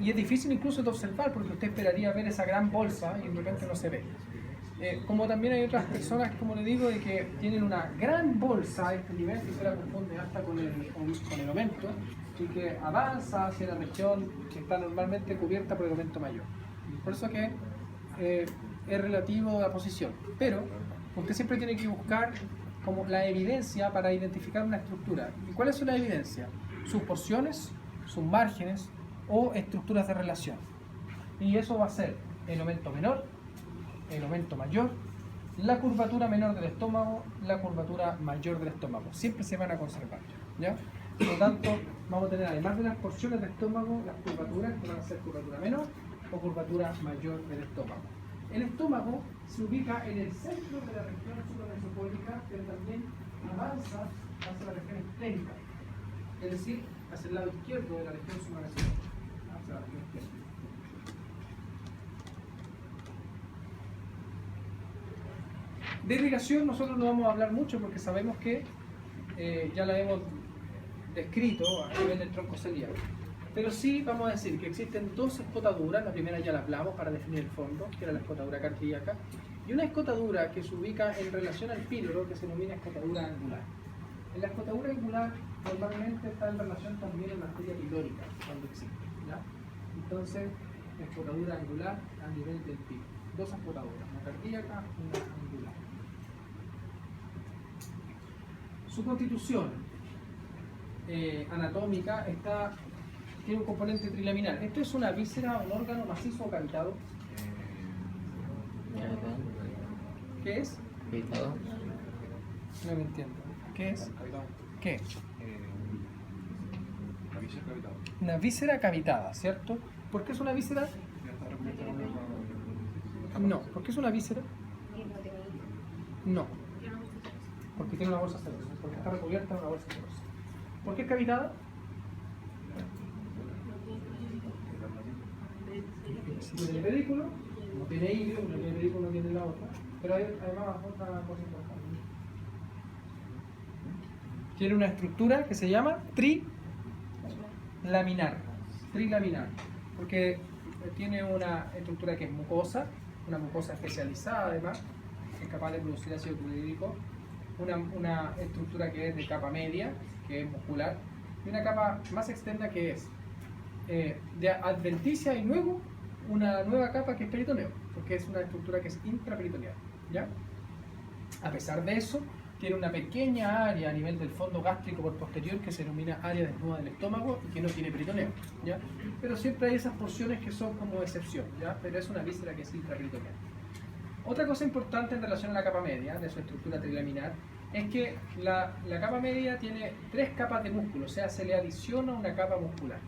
Y es difícil incluso de observar porque usted esperaría ver esa gran bolsa y de repente no se ve. Como también hay otras personas, como le digo, de que tienen una gran bolsa a este nivel que se la confunde hasta con el aumento y que avanza hacia la región que está normalmente cubierta por el aumento mayor. Por eso que es relativo a la posición, pero usted siempre tiene que buscar como la evidencia para identificar una estructura. ¿Y cuáles son las evidencias? Sus porciones, sus márgenes o estructuras de relación. Y eso va a ser el aumento menor, el aumento mayor, la curvatura menor del estómago, la curvatura mayor del estómago. Siempre se van a conservar, ¿ya? Por lo tanto, vamos a tener, además de las porciones del estómago, las curvaturas que van a ser curvatura menor o curvatura mayor del estómago. El estómago se ubica en el centro de la región supramesocólica, pero también avanza hacia la región esplénica, es decir, hacia el lado izquierdo de la región supramesocólica, hacia la región izquierda. De irrigación nosotros no vamos a hablar mucho porque sabemos que ya la hemos descrito a nivel del tronco celíaco. Pero sí vamos a decir que existen dos escotaduras, la primera ya la hablamos para definir el fondo, que era la escotadura cardíaca, y una escotadura que se ubica en relación al píloro que se denomina escotadura angular. En la escotadura angular normalmente está en relación también a la arteria pilórica cuando existe, ¿ya? Entonces, la escotadura angular a nivel del píloro. Dos escotaduras, una cardíaca y una angular. Su constitución anatómica tiene un componente trilaminar. ¿Esto es una víscera, un órgano macizo o cavitado? ¿Qué es? Cavitado. No me entiendo. ¿Qué es? Cavitado. ¿Qué? La víscera cavitada. Una víscera cavitada, ¿cierto? ¿Por qué es una víscera? Ya está recubierta con No. ¿Por qué es una víscera? No. Porque tiene una bolsa celosa. Porque está recubierta de una bolsa celosa. ¿Por qué es cavitada? Tiene el pedículo, no tiene hilo, no tiene pedículo, no tiene la otra. Pero hay además otra cosa importante. Tiene una estructura que se llama trilaminar. Trilaminar. Porque tiene una estructura que es mucosa, una mucosa especializada además, que es capaz de producir ácido clorhídrico. Una estructura que es de capa media, que es muscular, y una capa más externa que es de adventicia y luego una nueva capa que es peritoneo, porque es una estructura que es intraperitoneal, ¿ya? A pesar de eso, tiene una pequeña área a nivel del fondo gástrico por posterior que se denomina área desnuda del estómago y que no tiene peritoneo, ¿ya? Pero siempre hay esas porciones que son como excepción, ¿ya? Pero es una víscera que es intraperitoneal. Otra cosa importante en relación a la capa media de su estructura trilaminar es que la capa media tiene 3 capas de músculo, o sea, se le adiciona una capa muscular.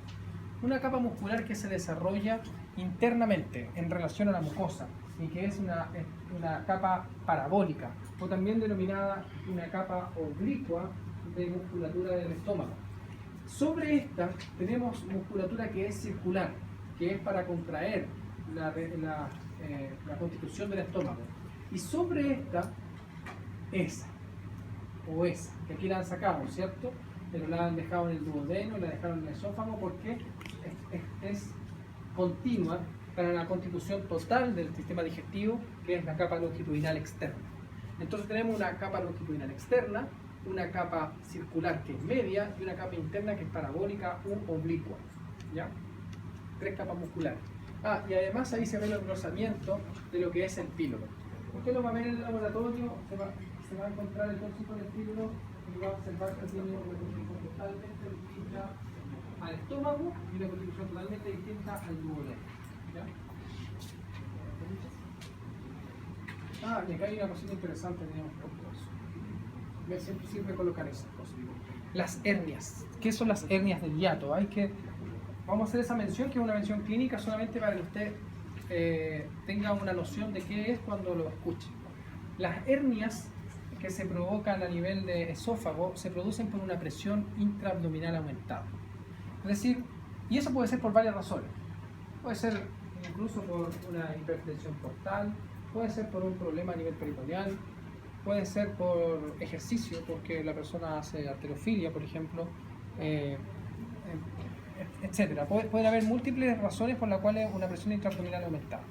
Una capa muscular que se desarrolla internamente en relación a la mucosa y que es una capa parabólica o también denominada una capa oblicua de musculatura del estómago. Sobre esta tenemos musculatura que es circular, que es para contraer la constitución del estómago. Y sobre esta, esa, que aquí la han sacado, ¿cierto? Pero la han dejado en el duodeno, la dejaron en el esófago porque es continua para la constitución total del sistema digestivo, que es la capa longitudinal externa. Entonces tenemos una capa longitudinal externa, una capa circular que es media y una capa interna que es parabólica u oblicua, ¿ya? 3 capas musculares. Y además ahí se ve el engrosamiento de lo que es el píloro. Usted lo va a ver en el laboratorio, se va a encontrar el tóxico del píloro y va a observar que tiene una constitución totalmente distinta al estómago y una constitución totalmente distinta al duodeno, ¿ya? Y acá hay una cosita interesante, tenemos me siempre sirve colocar esas cosas. Las hernias. ¿Qué son las hernias del hiato? Vamos a hacer esa mención, que es una mención clínica solamente para que usted tenga una noción de qué es cuando lo escuche. Las hernias que se provocan a nivel de esófago se producen por una presión intraabdominal aumentada. Es decir, y eso puede ser por varias razones. Puede ser incluso por una hipertensión portal, puede ser por un problema a nivel peritoneal, puede ser por ejercicio, porque la persona hace halterofilia, por ejemplo, etcétera. Pueden haber múltiples razones por las cuales una presión intraabdominal aumentada.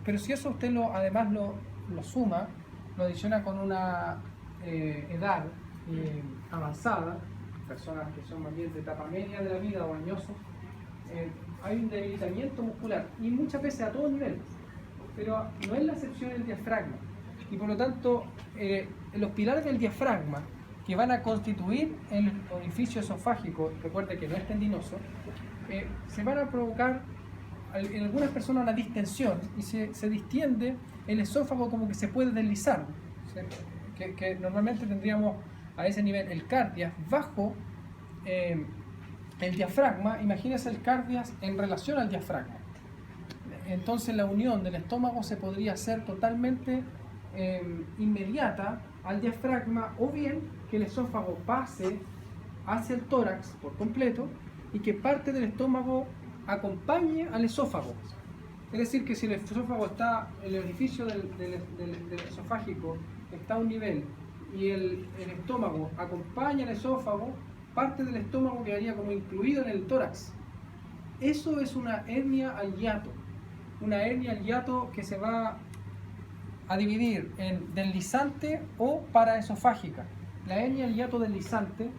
Pero si eso usted además lo suma, lo adiciona con una edad avanzada, personas que son más bien de etapa media de la vida o añosos, hay un debilitamiento muscular y muchas veces a todo nivel, pero no es la excepción el diafragma. Y por lo tanto, los pilares del diafragma que van a constituir el orificio esofágico, recuerde que no es tendinoso, se van a provocar en algunas personas una distensión y se distiende el esófago, como que se puede deslizar, que normalmente tendríamos a ese nivel el cardias bajo el diafragma. Imagínese el cardias en relación al diafragma. Entonces la unión del estómago se podría hacer totalmente inmediata al diafragma, o bien que el esófago pase hacia el tórax por completo y que parte del estómago acompañe al esófago. Es decir, que si el esófago está, el orificio del esofágico está a un nivel y el estómago acompaña al esófago, parte del estómago quedaría como incluido en el tórax. Eso es una hernia al hiato. Una hernia al hiato que se va a dividir en deslizante o paraesofágica. La hernia al hiato deslizante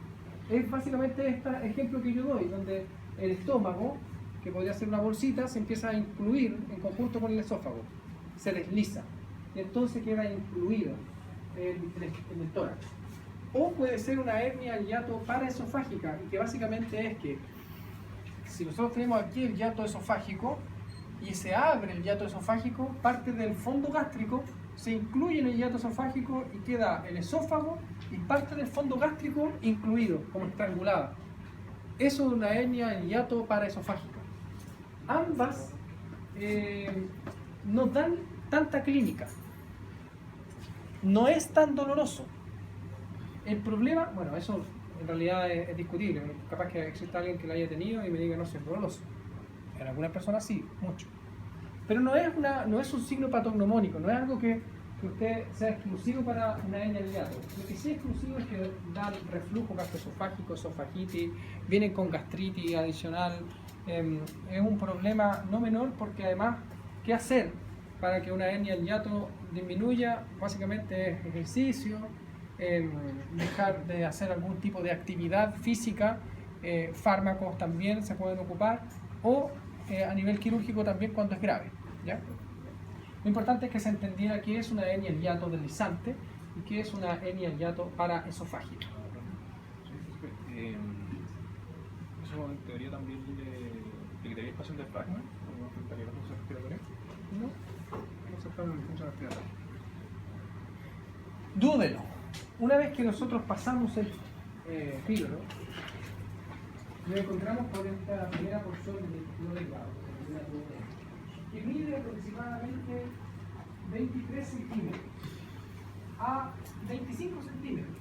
es básicamente este ejemplo que yo doy, donde el estómago, que podría ser una bolsita, se empieza a incluir en conjunto con el esófago, se desliza y entonces queda incluido en el tórax. O puede ser una hernia al hiato paraesofágica, y que básicamente es que si nosotros tenemos aquí el hiato esofágico y se abre el hiato esofágico, parte del fondo gástrico se incluye en el hiato esofágico y queda el esófago y parte del fondo gástrico incluido, como estrangulada. Eso es una hernia al hiato paraesofágica. Ambas no dan tanta clínica. No es tan doloroso. El problema, bueno, eso en realidad es discutible. Capaz que exista alguien que lo haya tenido y me diga no, si es doloroso. En algunas personas sí, mucho. Pero no es un signo patognomónico, no es algo que usted sea exclusivo para una hernia al hiato. Lo que sí es exclusivo es que dan reflujo gastroesofágico, esofagitis, vienen con gastritis adicional. Es un problema no menor, porque además, ¿qué hacer para que una hernia al hiato disminuya? Básicamente es ejercicio, dejar de hacer algún tipo de actividad física, fármacos también se pueden ocupar, o a nivel quirúrgico también cuando es grave, ¿ya? Lo importante es que se entendiera que es una hernia al hiato deslizante y qué es una hernia hiato paraesofágica. Eso en teoría también le quitaría espacio al diafragma, ¿no afectaría la función respiratoria? No se trata de función respiratoria. Duodeno. Una vez que nosotros pasamos el píloro, nos encontramos con esta primera porción del intestino delgado, que mide aproximadamente 23 centímetros a 25 centímetros.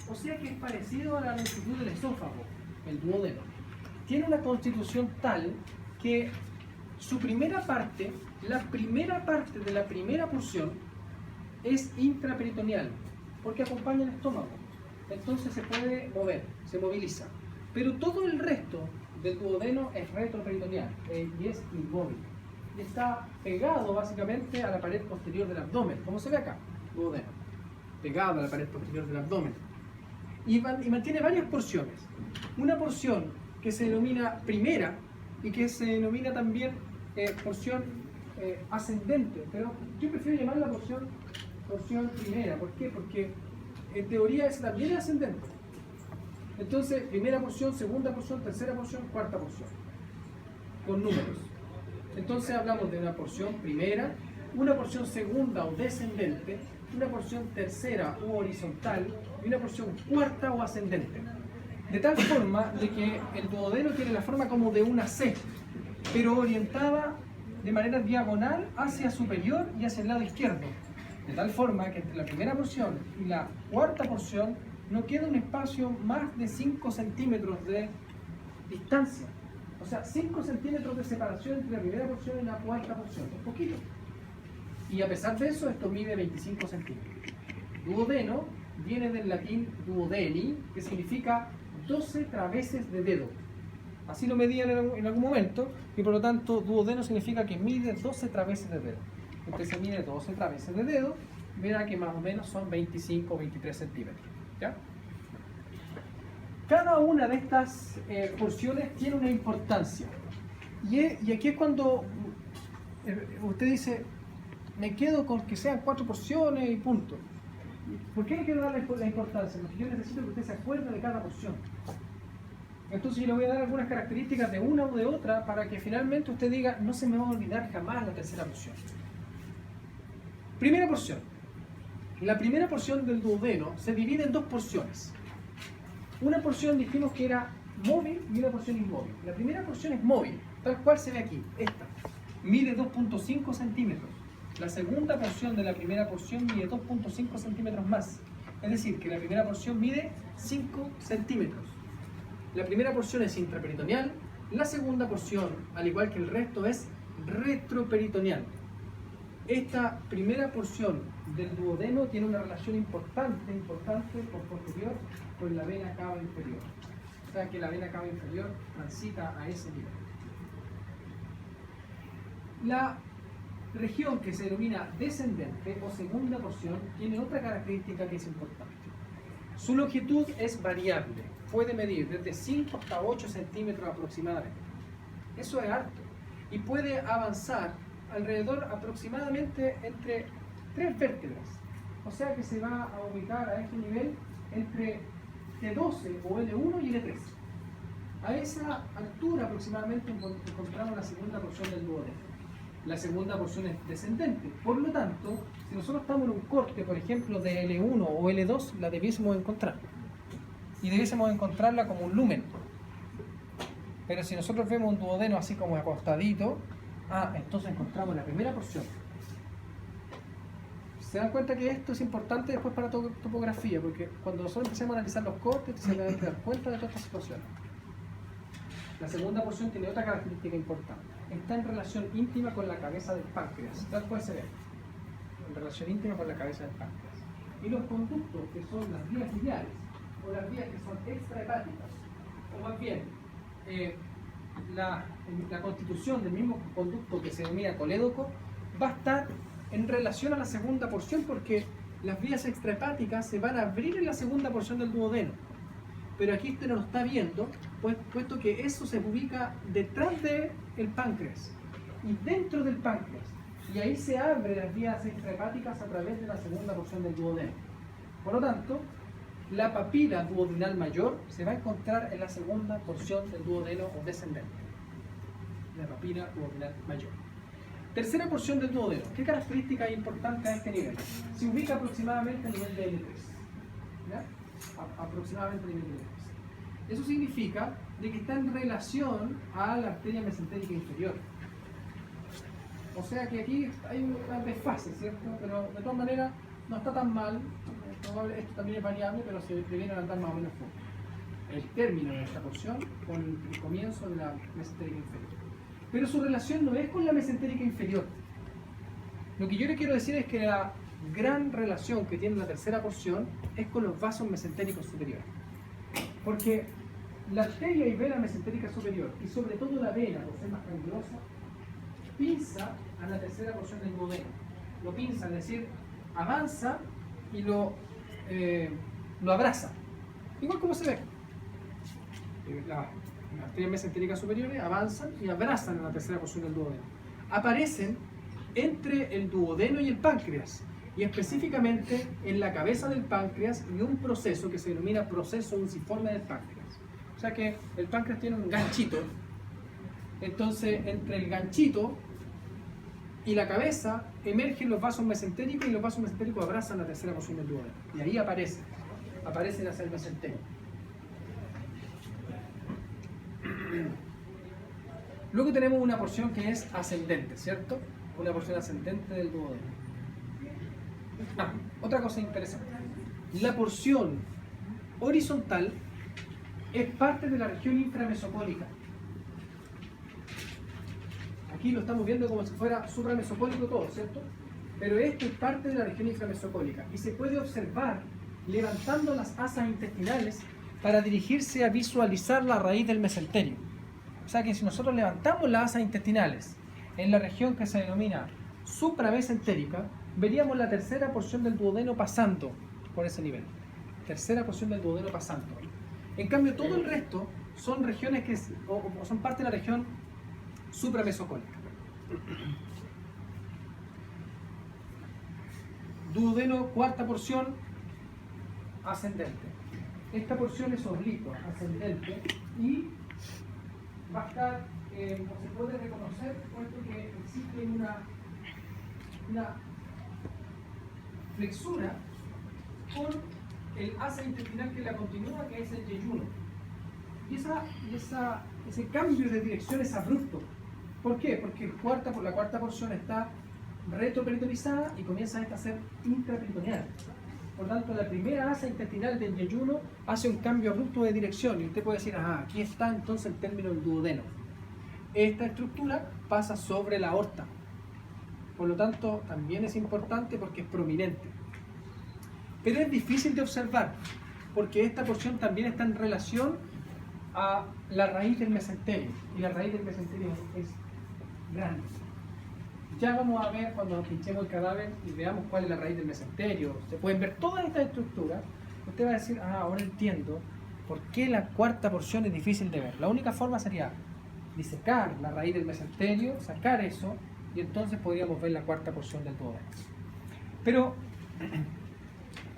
O sea que es parecido a la longitud del esófago, el duodeno. Tiene una constitución tal que su primera parte, la primera parte de la primera porción, es intraperitoneal, porque acompaña el estómago. Entonces se puede mover, se moviliza. Pero todo el resto del duodeno es retroperitoneal y es inmóvil. Y está pegado básicamente a la pared posterior del abdomen, como se ve acá, duodeno. Pegado a la pared posterior del abdomen. Y mantiene varias porciones. Una porción que se denomina primera y que se denomina también porción ascendente. Pero yo prefiero llamarla porción primera. ¿Por qué? Porque en teoría esa también es ascendente. Entonces, primera porción, segunda porción, tercera porción, cuarta porción. Con números. Entonces hablamos de una porción primera, una porción segunda o descendente, una porción tercera u horizontal y una porción cuarta o ascendente. De tal forma de que el duodeno tiene la forma como de una C, pero orientada de manera diagonal hacia superior y hacia el lado izquierdo. De tal forma que entre la primera porción y la cuarta porción no queda un espacio más de 5 centímetros de distancia. O sea, 5 centímetros de separación entre la primera porción y la cuarta porción. Es poquito. Y a pesar de eso, esto mide 25 centímetros. Duodeno viene del latín duodeni, que significa 12 traveses de dedo. Así lo medían en algún momento, y por lo tanto duodeno significa que mide 12 traveses de dedo. Entonces se mide 12 traveses de dedo, verá que más o menos son 25 o 23 centímetros. ¿Ya? Cada una de estas porciones tiene una importancia. Y aquí es cuando usted dice, me quedo con que sean 4 porciones y punto. ¿Por qué le quiero dar la importancia? Porque yo necesito que usted se acuerde de cada porción. Entonces yo le voy a dar algunas características de una o de otra para que finalmente usted diga, no se me va a olvidar jamás la tercera porción. Primera porción. La primera porción del duodeno se divide en dos porciones. Una porción dijimos que era móvil y una porción inmóvil. La primera porción es móvil, tal cual se ve aquí, esta. Mide 2.5 centímetros. La segunda porción de la primera porción mide 2.5 centímetros más. Es decir, que la primera porción mide 5 centímetros. La primera porción es intraperitoneal. La segunda porción, al igual que el resto, es retroperitoneal. Esta primera porción del duodeno tiene una relación importante por posterior con la vena cava inferior. O sea que la vena cava inferior transita a ese nivel. La región que se denomina descendente o segunda porción tiene otra característica que es importante. Su longitud es variable, puede medir desde 5 hasta 8 centímetros aproximadamente. Eso es harto y puede avanzar alrededor aproximadamente entre 3 vértebras. O sea que se va a ubicar a este nivel entre T12 o L1 y L3. A esa altura aproximadamente encontramos la segunda porción del duodeno. La segunda porción es descendente. Por lo tanto, si nosotros estamos en un corte, por ejemplo, de L1 o L2, la debiésemos encontrar. Y debiésemos encontrarla como un lumen. Pero si nosotros vemos un duodeno así como acostadito, entonces encontramos la primera porción. Se dan cuenta que esto es importante después para topografía, porque cuando nosotros empecemos a analizar los cortes, se van a dar cuenta de todas estas situaciones. La segunda porción tiene otra característica importante. Está en relación íntima con la cabeza del páncreas, tal cual se ve. En relación íntima con la cabeza del páncreas. Y los conductos, que son las vías biliares, o las vías que son extrahepáticas, o más bien, la constitución del mismo conducto que se denomina colédoco, va a estar en relación a la segunda porción, porque las vías extrahepáticas se van a abrir en la segunda porción del duodeno. Pero aquí usted no lo está viendo, puesto que eso se ubica detrás del páncreas y dentro del páncreas. Y ahí se abren las vías extrahepáticas a través de la segunda porción del duodeno. Por lo tanto, la papila duodenal mayor se va a encontrar en la segunda porción del duodeno o descendente. La papila duodenal mayor. Tercera porción del duodeno. ¿Qué característica hay importante a este nivel? Se ubica aproximadamente a nivel de L3. ¿Ya? Aproximadamente a nivel de L3. Eso significa de que está en relación a la arteria mesentérica inferior. O sea que aquí hay una desfase, ¿cierto? Pero de todas maneras no está tan mal. Esto también es variable, pero se deberían andar más o menos juntos. El término de esta porción con el comienzo de la mesentérica inferior. Pero su relación no es con la mesentérica inferior. Lo que yo le quiero decir es que la gran relación que tiene la tercera porción es con los vasos mesentéricos superiores. Porque la arteria y vena mesentérica superior, y sobre todo la vena, por ser más caudalosa, pinza a la tercera porción del duodeno. Lo pinza, es decir, avanza y lo abraza. Igual como se ve. Las arterias mesentéricas superiores avanzan y abrazan a la tercera porción del duodeno. Aparecen entre el duodeno y el páncreas, y específicamente en la cabeza del páncreas y un proceso que se denomina proceso unciforme del páncreas. O sea que el páncreas tiene un ganchito. Entonces, entre el ganchito y la cabeza emergen los vasos mesentéricos y los vasos mesentéricos abrazan la tercera porción del duodeno. Y ahí aparecen hacia el mesentérico. Luego tenemos una porción que es ascendente, ¿cierto? Una porción ascendente del duodeno. Otra cosa interesante. La porción horizontal es parte de la región inframesocólica. Aquí lo estamos viendo como si fuera supramesocólico todo, ¿cierto? Pero esto es parte de la región inframesocólica y se puede observar levantando las asas intestinales para dirigirse a visualizar la raíz del mesenterio. O sea que si nosotros levantamos las asas intestinales en la región que se denomina supramesentérica, veríamos la tercera porción del duodeno pasando por ese nivel. Tercera porción del duodeno pasando. En cambio, todo el resto son regiones que son parte de la región supramesocólica. Duodeno, cuarta porción, ascendente. Esta porción es oblicua, ascendente, y va a estar, o se puede reconocer, puesto que existe una flexura con el asa intestinal que la continúa, que es el yeyuno. Y ese cambio de dirección es abrupto. ¿Por qué? Porque la cuarta porción está retroperitonizada y comienza esta a ser intraperitoneal. Por tanto, la primera asa intestinal del yeyuno hace un cambio abrupto de dirección y usted puede decir, aquí está entonces el término del duodeno. Esta estructura pasa sobre la aorta. Por lo tanto, también es importante porque es prominente. Pero es difícil de observar porque esta porción también está en relación a la raíz del mesenterio. Y la raíz del mesenterio es grande. Ya vamos a ver cuando pinchemos el cadáver y veamos cuál es la raíz del mesenterio. Se pueden ver todas estas estructuras. Usted va a decir, ahora entiendo por qué la cuarta porción es difícil de ver. La única forma sería disecar la raíz del mesenterio, sacar eso, y entonces podríamos ver la cuarta porción del duodeno. Pero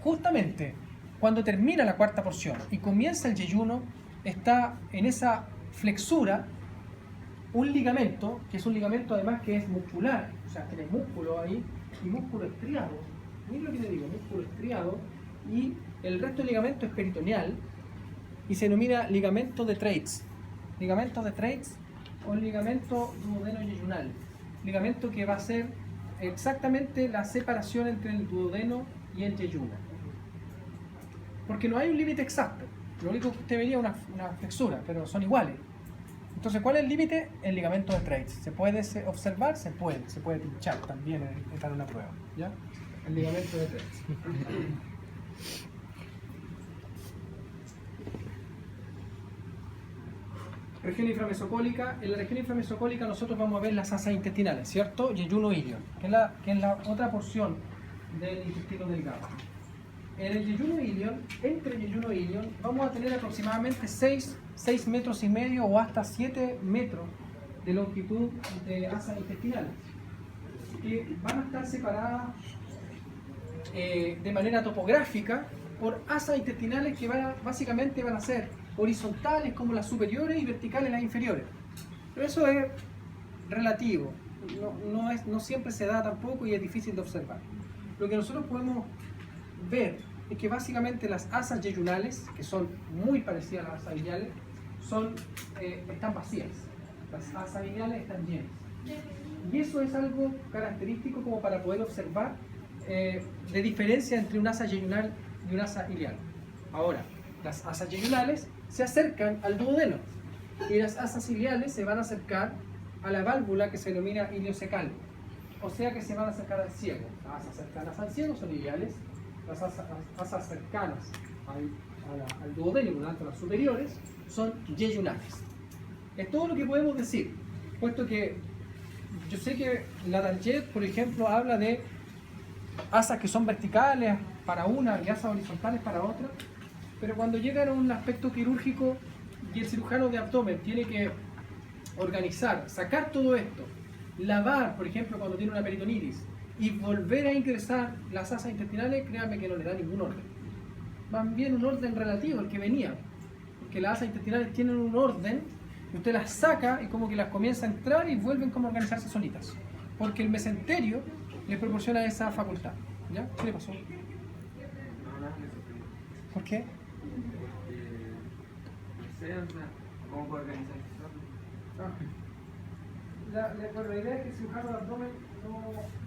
justamente cuando termina la cuarta porción y comienza el yeyuno, está en esa flexura un ligamento, que es un ligamento además que es muscular, o sea, tiene músculo ahí y músculo estriado. Miren lo que le digo, músculo estriado, y el resto del ligamento es peritoneal y se denomina ligamento de Treitz. Ligamento de Treitz o ligamento duodeno-yeyunal. Ligamento que va a ser exactamente la separación entre el duodeno y el yeyuno. Porque no hay un límite exacto. Lo único que usted vería es una flexura, pero son iguales. Entonces, ¿cuál es el límite? El ligamento de Treitz. ¿Se puede observar? Se puede pinchar también en una prueba. ¿Ya? El ligamento de Treitz. Región inframesocólica. En la región inframesocólica nosotros vamos a ver las asas intestinales, ¿cierto? Yeyuno-ilion, que es la otra porción del intestino delgado. En el yeyuno-ilion, entre el yeyuno-ilion, vamos a tener aproximadamente 6 metros y medio o hasta 7 metros de longitud de asas intestinales, que van a estar separadas de manera topográfica por asas intestinales que básicamente van a ser horizontales como las superiores y verticales las inferiores. Pero eso es relativo, no siempre se da tampoco y es difícil de observar. Lo que nosotros podemos ver es que básicamente las asas yeyunales, que son muy parecidas a las asas ileales, están vacías. Las asas ileales están llenas. Y eso es algo característico como para poder observar de diferencia entre un asa yeyunal y un asa ileal. Ahora, las asas yeyunales se acercan al duodeno y las asas ileales se van a acercar a la válvula que se denomina iliocecal, o sea que se van a acercar al ciego. Las asas cercanas al ciego son ileales, las asas cercanas al duodeno, por lo tanto las superiores, son yeyunales. Es todo lo que podemos decir, puesto que yo sé que la Darjet, por ejemplo, habla de asas que son verticales para una y asas horizontales para otra, pero cuando llegan a un aspecto quirúrgico y el cirujano de abdomen tiene que organizar, sacar todo esto, lavar, por ejemplo, cuando tiene una peritonitis y volver a ingresar las asas intestinales, créanme que no le da ningún orden. Más bien un orden relativo, el que venía, porque las asas intestinales tienen un orden, usted las saca y como que las comienza a entrar y vuelven como a organizarse solitas, porque el mesenterio les proporciona esa facultad. ¿Ya? ¿Qué le pasó? ¿Por qué? ¿Cómo puede organizar eso? La idea es que el cirujano de abdomen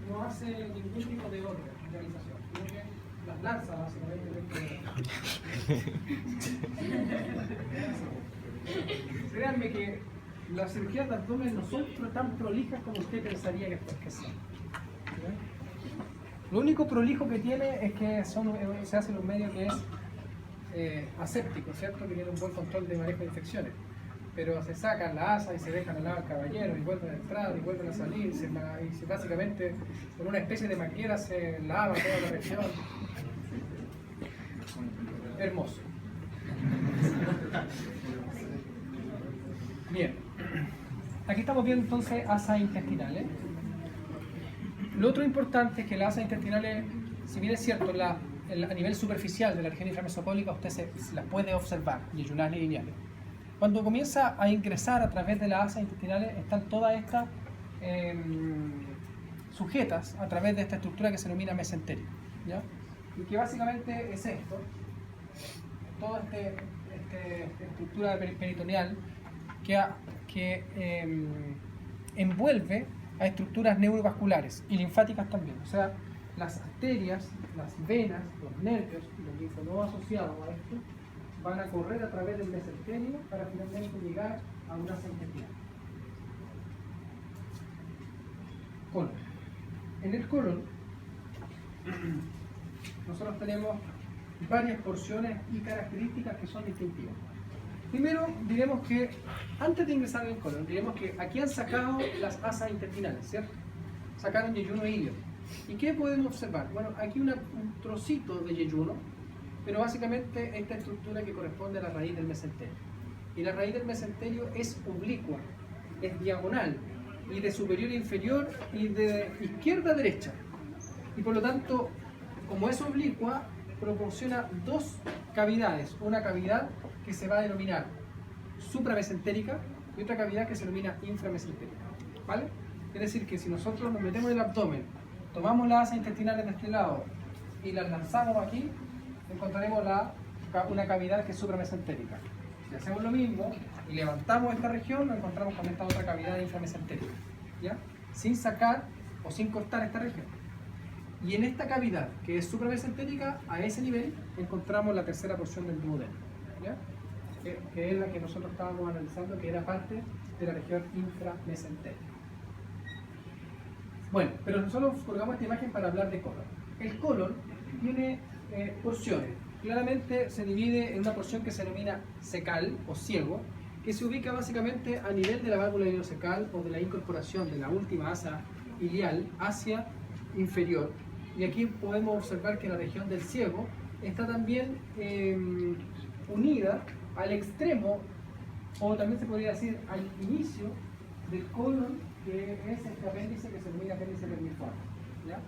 no hace ningún tipo de organización, sino que las lanza básicamente. Créanme que las cirugías de abdomen no son tan prolijas como usted pensaría que son. Lo único prolijo que tiene es que se hace en un medio que es aséptico, ¿cierto? Que tiene un buen control de manejo de infecciones. Pero se sacan las asas y se dejan al lado al caballero y vuelven a entrar y vuelven a salir y básicamente con una especie de manguera se lava toda la región. Hermoso. Bien, aquí estamos viendo entonces asas intestinales. Lo otro importante es que las asas intestinales, si bien es cierto, a nivel superficial de la región inframesopólica usted se las puede observar, yeyunales y ileales. Cuando comienza a ingresar a través de las asas intestinales están todas estas sujetas a través de esta estructura que se denomina mesenterio, ¿ya? Y que básicamente es esto, toda esta estructura peritoneal que envuelve a estructuras neurovasculares y linfáticas también, o sea, las arterias, las venas, los nervios y los linfonodos asociados a esto van a correr a través del mesenterio para finalmente llegar a una asa intestinal. Colon. En el colon nosotros tenemos varias porciones y características que son distintivas. Primero, diremos que antes de ingresar en el colon, diremos que aquí han sacado las asas intestinales, ¿cierto? Sacaron yeyuno e ilio. ¿Y qué podemos observar? Bueno, aquí un trocito de yeyuno, pero básicamente esta estructura que corresponde a la raíz del mesenterio. Y la raíz del mesenterio es oblicua, es diagonal, y de superior a inferior y de izquierda a derecha. Y por lo tanto, como es oblicua, proporciona dos cavidades. Una cavidad que se va a denominar supramesentérica y otra cavidad que se denomina inframesentérica. ¿Vale? Es decir, que si nosotros nos metemos en el abdomen, tomamos las asas intestinales de este lado y las lanzamos aquí, encontraremos una cavidad que es supramesentérica. Si hacemos lo mismo y levantamos esta región, nos encontramos con esta otra cavidad inframesentérica, ¿ya? Sin sacar o sin cortar esta región. Y en esta cavidad, que es supramesentérica, a ese nivel encontramos la tercera porción del duodeno, ¿ya? Que es la que nosotros estábamos analizando, que era parte de la región inframesentérica. Bueno, pero nosotros colgamos esta imagen para hablar de colon. El colon tiene porciones. Claramente se divide en una porción que se denomina cecal o ciego, que se ubica básicamente a nivel de la válvula iliocecal o de la incorporación de la última asa ilial hacia inferior. Y aquí podemos observar que la región del ciego está también unida al extremo, o también se podría decir al inicio del colon, que es este apéndice que se denomina apéndice vermiforme, ¿ya?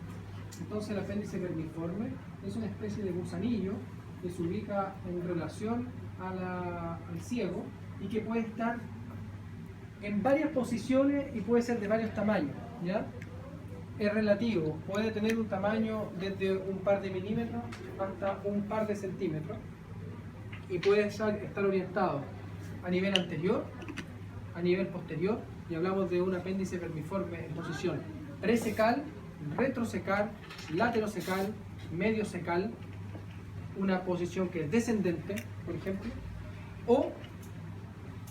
Entonces el apéndice vermiforme es una especie de gusanillo que se ubica en relación al ciego y que puede estar en varias posiciones y puede ser de varios tamaños, ¿ya? Es relativo, puede tener un tamaño desde un par de milímetros hasta un par de centímetros y puede estar orientado a nivel anterior, a nivel posterior, y hablamos de un apéndice vermiforme en posición presecal, retrosecal, laterosecal, mediosecal, una posición que es descendente, por ejemplo, o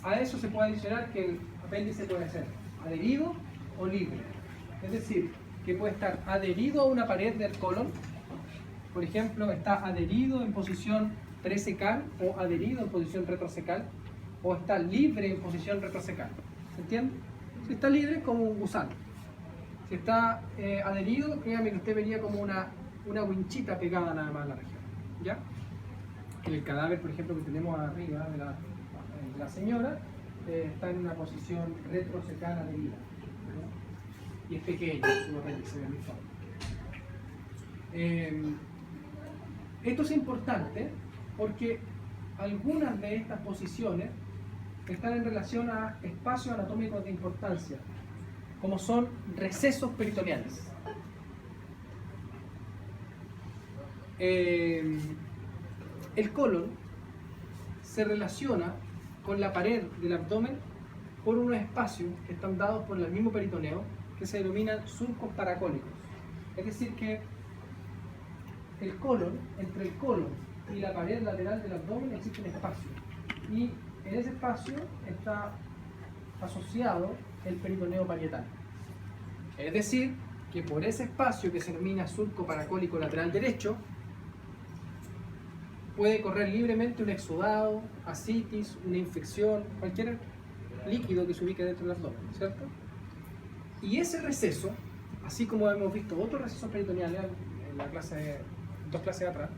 a eso se puede adicionar que el apéndice puede ser adherido o libre, es decir, que puede estar adherido a una pared del colon, por ejemplo, está adherido en posición presecal o adherido en posición retrosecal, o está libre en posición retrosecal. ¿Se entiende? Si está libre es como un gusano. Si está adherido, créame que usted vería como una winchita pegada nada más a la región. ¿Ya? El cadáver, por ejemplo, que tenemos arriba de la señora, está en una posición retrosecal adherida. ¿No? Y es pequeño su apéndice vermiforme. Esto es importante porque algunas de estas posiciones están en relación a espacios anatómicos de importancia, como son recesos peritoneales. El colon se relaciona con la pared del abdomen por unos espacios que están dados por el mismo peritoneo que se denominan surcos paracólicos. Es decir que el colon, entre el colon y la pared lateral del abdomen existe un espacio y en ese espacio está asociado el peritoneo parietal. Es decir, que por ese espacio que se denomina surco paracólico lateral derecho puede correr libremente un exudado, ascitis, una infección, cualquier líquido que se ubique dentro del abdomen, ¿cierto? Y ese receso, así como hemos visto otros recesos peritoneales en la clase, 2 clases atrás,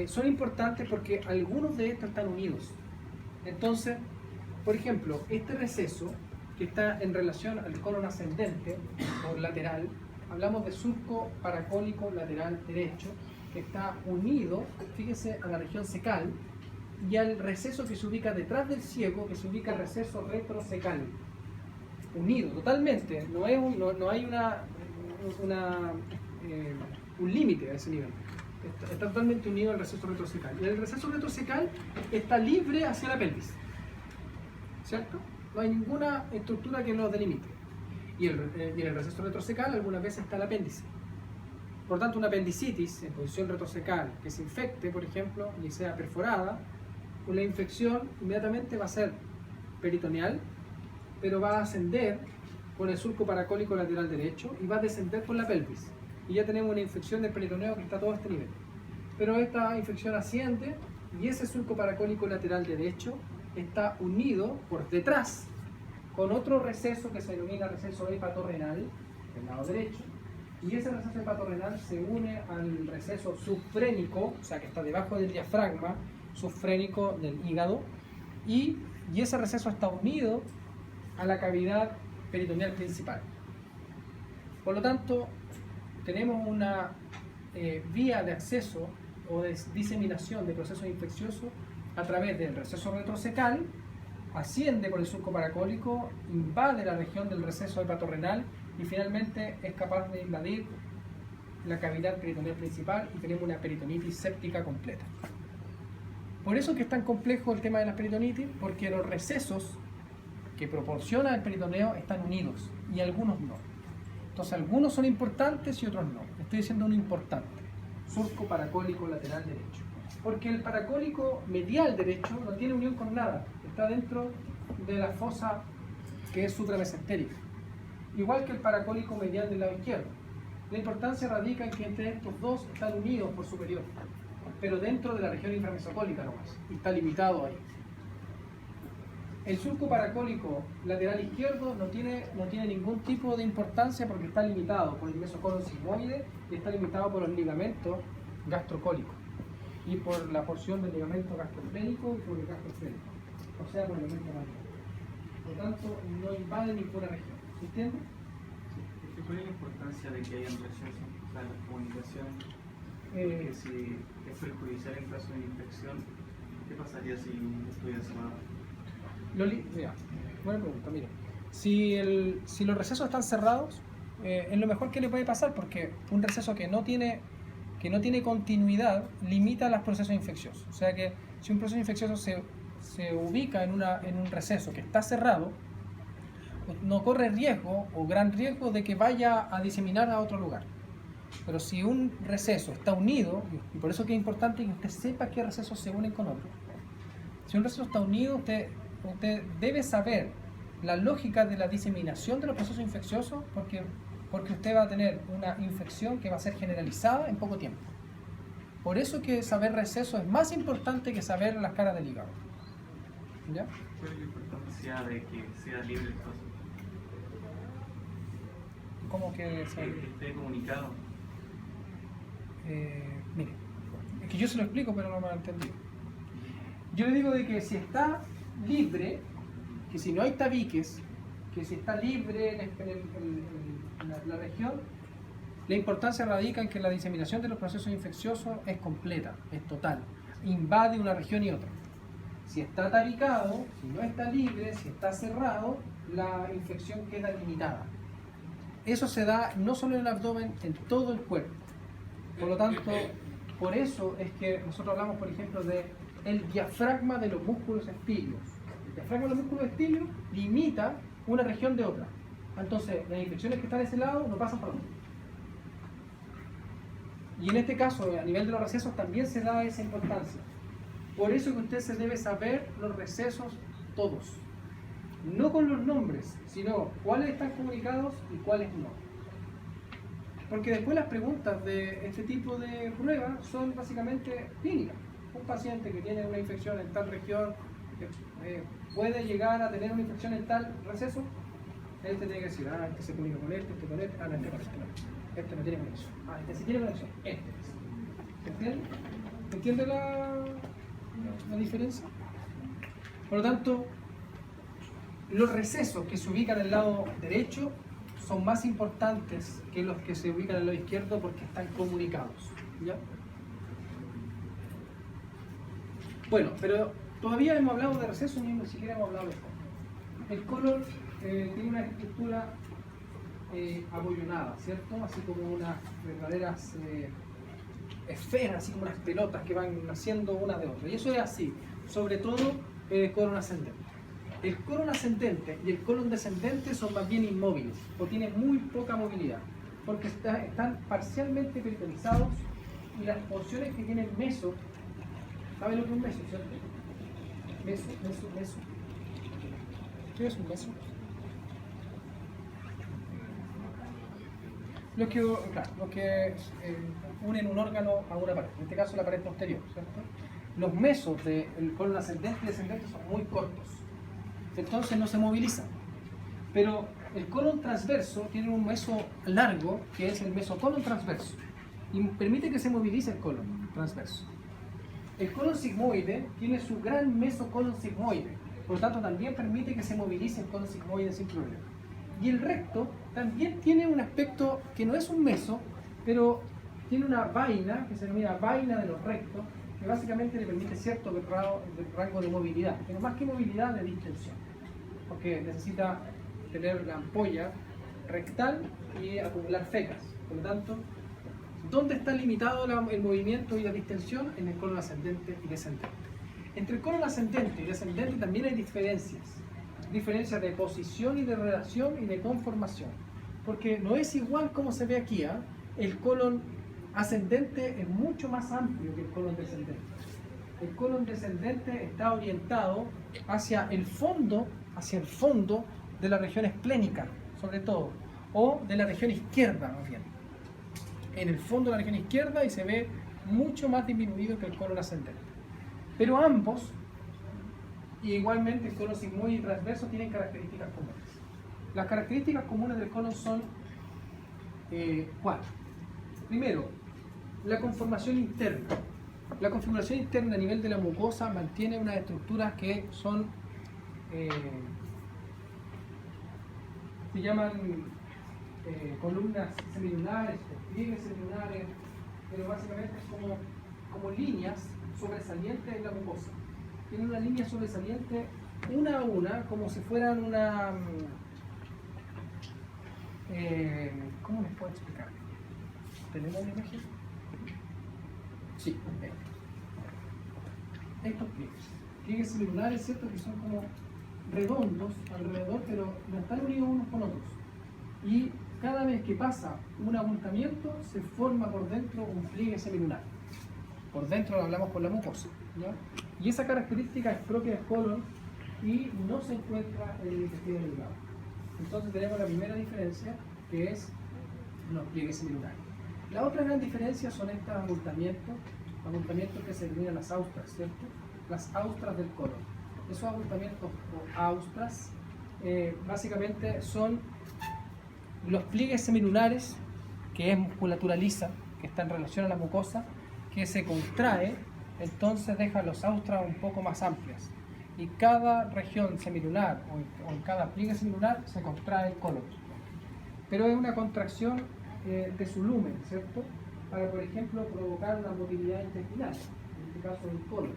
son importantes porque algunos de estos están unidos. Entonces, por ejemplo, este receso que está en relación al colon ascendente o lateral, hablamos de surco paracólico lateral derecho, que está unido, fíjese, a la región cecal y al receso que se ubica detrás del ciego, que se ubica el receso retrocecal. Unido totalmente, no hay un límite a ese nivel. Está totalmente unido al receso retrocecal. Y el receso retrocecal está libre hacia el apéndice, ¿cierto? No hay ninguna estructura que lo delimite. Y en el receso retrocecal algunas veces está el apéndice. Por tanto, una apendicitis en posición retrocecal que se infecte, por ejemplo, y sea perforada, una infección inmediatamente va a ser peritoneal, pero va a ascender por el surco paracólico lateral derecho y va a descender por la pelvis. Y ya tenemos una infección del peritoneo que está a todo este nivel. Pero esta infección asciende y ese surco paracólico lateral derecho está unido por detrás con otro receso que se denomina receso hepatorrenal, del lado derecho, y ese receso hepatorrenal se une al receso subfrénico, o sea que está debajo del diafragma subfrénico del hígado, y ese receso está unido a la cavidad peritoneal principal. Por lo tanto, tenemos una vía de acceso o de diseminación de procesos infecciosos a través del receso retrocecal, asciende por el surco paracólico, invade la región del receso hepatorrenal y finalmente es capaz de invadir la cavidad peritoneal principal y tenemos una peritonitis séptica completa. Por eso es que es tan complejo el tema de la peritonitis, porque los recesos que proporciona el peritoneo están unidos y algunos no. Entonces algunos son importantes y otros no. Estoy diciendo uno importante, surco paracólico lateral derecho. Porque el paracólico medial derecho no tiene unión con nada, está dentro de la fosa que es supramesentérica. Igual que el paracólico medial del lado izquierdo. La importancia radica en que entre estos dos están unidos por superior, pero dentro de la región inframesocólica nomás, y está limitado ahí. El surco paracólico lateral izquierdo no tiene ningún tipo de importancia porque está limitado por el mesocolon sigmoide y está limitado por los ligamentos gastrocólicos y por la porción del ligamento gastrofrénico y por el gastrofrénico, o sea, por el ligamento mayor. Por lo tanto, no invade ninguna región. ¿Se entiende? ¿Cuál es la importancia de que hayan recesos? la comunicación, Eh, porque si es perjudicial en caso de infección, ¿qué pasaría si estuviera cerrado? Mira, buena pregunta, mire. Si los recesos están cerrados, es lo mejor que le puede pasar, porque un receso que no tiene continuidad limita los procesos infecciosos. O sea que si un proceso infeccioso se ubica en un receso que está cerrado, no corre riesgo o gran riesgo de que vaya a diseminar a otro lugar. Pero si un receso está unido, y por eso que es importante que usted sepa qué recesos se unen con otros. Si un receso está unido, usted debe saber la lógica de la diseminación de los procesos infecciosos, porque usted va a tener una infección que va a ser generalizada en poco tiempo. Por eso que saber receso es más importante que saber las caras del hígado. ¿Ya? ¿Cuál es la importancia de que sea libre el paso? ¿Cómo que saber? Que esté comunicado. Mire, es que yo se lo explico, pero no me lo han entendido. Yo le digo de que si está libre, que si no hay tabiques, que si está libre en la región, la importancia radica en que la diseminación de los procesos infecciosos es completa, es total, invade una región y otra. Si está tabicado, si no está libre, si está cerrado, la infección queda limitada. Eso se da no solo en el abdomen, en todo el cuerpo. Por lo tanto, por eso es que nosotros hablamos, por ejemplo, de el diafragma de los músculos espíneos. El diafragma de los músculos espíneos limita una región de otra. Entonces, las infecciones que están de ese lado no pasan para otro. Y en este caso, a nivel de los recesos, también se da esa importancia. Por eso que usted se debe saber los recesos todos. No con los nombres, sino cuáles están comunicados y cuáles no. Porque después las preguntas de este tipo de pruebas son básicamente clínicas. Un paciente que tiene una infección en tal región, puede llegar a tener una infección en tal receso, este tiene que decir, este se comunica con este con este, no, este con este no. Este no tiene conexión. Este sí tiene conexión, este es. ¿Entiende? ¿Entiende la diferencia? Por lo tanto, los recesos que se ubican en el lado derecho son más importantes que los que se ubican en el lado izquierdo porque están comunicados. ¿Ya? Bueno, pero todavía hemos hablado de recesos y ni siquiera hemos hablado de colon. El colon tiene una estructura abollonada, ¿cierto? Así como unas verdaderas esferas, así como unas pelotas que van naciendo una de otra. Y eso es así, sobre todo el colon ascendente. El colon ascendente y el colon descendente son más bien inmóviles o tienen muy poca movilidad porque están parcialmente peritonizados y las porciones que tienen meso, ¿saben lo que es un meso, cierto? Meso. ¿Qué es un meso? Lo que unen un órgano a una pared, en este caso la pared posterior, ¿cierto? Los mesos del colon ascendente y descendente son muy cortos, entonces no se movilizan. Pero el colon transverso tiene un meso largo, que es el mesocolon transverso, y permite que se movilice el colon transverso. El colon sigmoide tiene su gran mesocolon sigmoide, por lo tanto también permite que se movilice el colon sigmoide sin problema. Y el recto también tiene un aspecto que no es un meso, pero tiene una vaina, que se denomina vaina de los rectos, que básicamente le permite cierto rango de movilidad, pero más que movilidad, de distensión, porque necesita tener la ampolla rectal y acumular fecas. Por lo tanto, ¿dónde está limitado el movimiento y la distensión? En el colon ascendente y descendente. Entre el colon ascendente y descendente también hay diferencias de posición y de relación y de conformación, porque no es igual como se ve aquí. El colon ascendente es mucho más amplio que el colon descendente. El colon descendente está orientado hacia el fondo de la región esplénica, sobre todo, o de la región izquierda, más bien. En el fondo de la región izquierda, y se ve mucho más disminuido que el colon ascendente. Pero ambos, y igualmente el colon sigmoide y transverso, tienen características comunes. Las características comunes del colon son 4. Primero, la conformación interna. La conformación interna a nivel de la mucosa mantiene unas estructuras que son se llaman columnas semilunares, pliegues semilunares, pero básicamente es como líneas sobresalientes en la mucosa. Tienen una línea sobresaliente una a una, como si fueran una... ¿cómo les puedo explicar? ¿Tenemos una imagen? Sí, estos pliegues semilunares, ¿cierto? Que son como redondos alrededor, pero no están unidos unos con otros. Y cada vez que pasa un abultamiento, se forma por dentro un pliegue semilunar. Por dentro lo hablamos con la mucosa, ¿ya? Y esa característica es propia del colon y no se encuentra en el intestino delgado. Entonces tenemos la primera diferencia, que es los pliegues semilunares. La otra gran diferencia son estos abultamientos que se denominan las austras, ¿cierto? Las austras del colon. Esos abultamientos o austras básicamente son los pliegues semilunares, que es musculatura lisa, que está en relación a la mucosa, que se contrae, entonces deja los austras un poco más amplias. Y cada región semilunar o en cada pliegue semilunar se contrae el colon. Pero es una contracción de su lumen, ¿cierto? Para, por ejemplo, provocar una motilidad intestinal, en este caso del colon.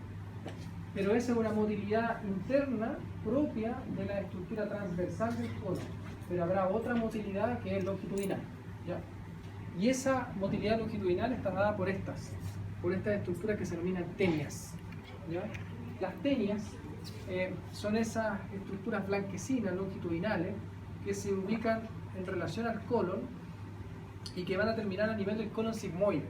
Pero esa es una motilidad interna propia de la estructura transversal del colon. Pero habrá otra motilidad que es longitudinal, ¿ya? Y esa motilidad longitudinal está dada por estas estructuras que se denominan tenias, ¿ya? Las tenias son esas estructuras blanquecinas longitudinales que se ubican en relación al colon y que van a terminar a nivel del colon sigmoide.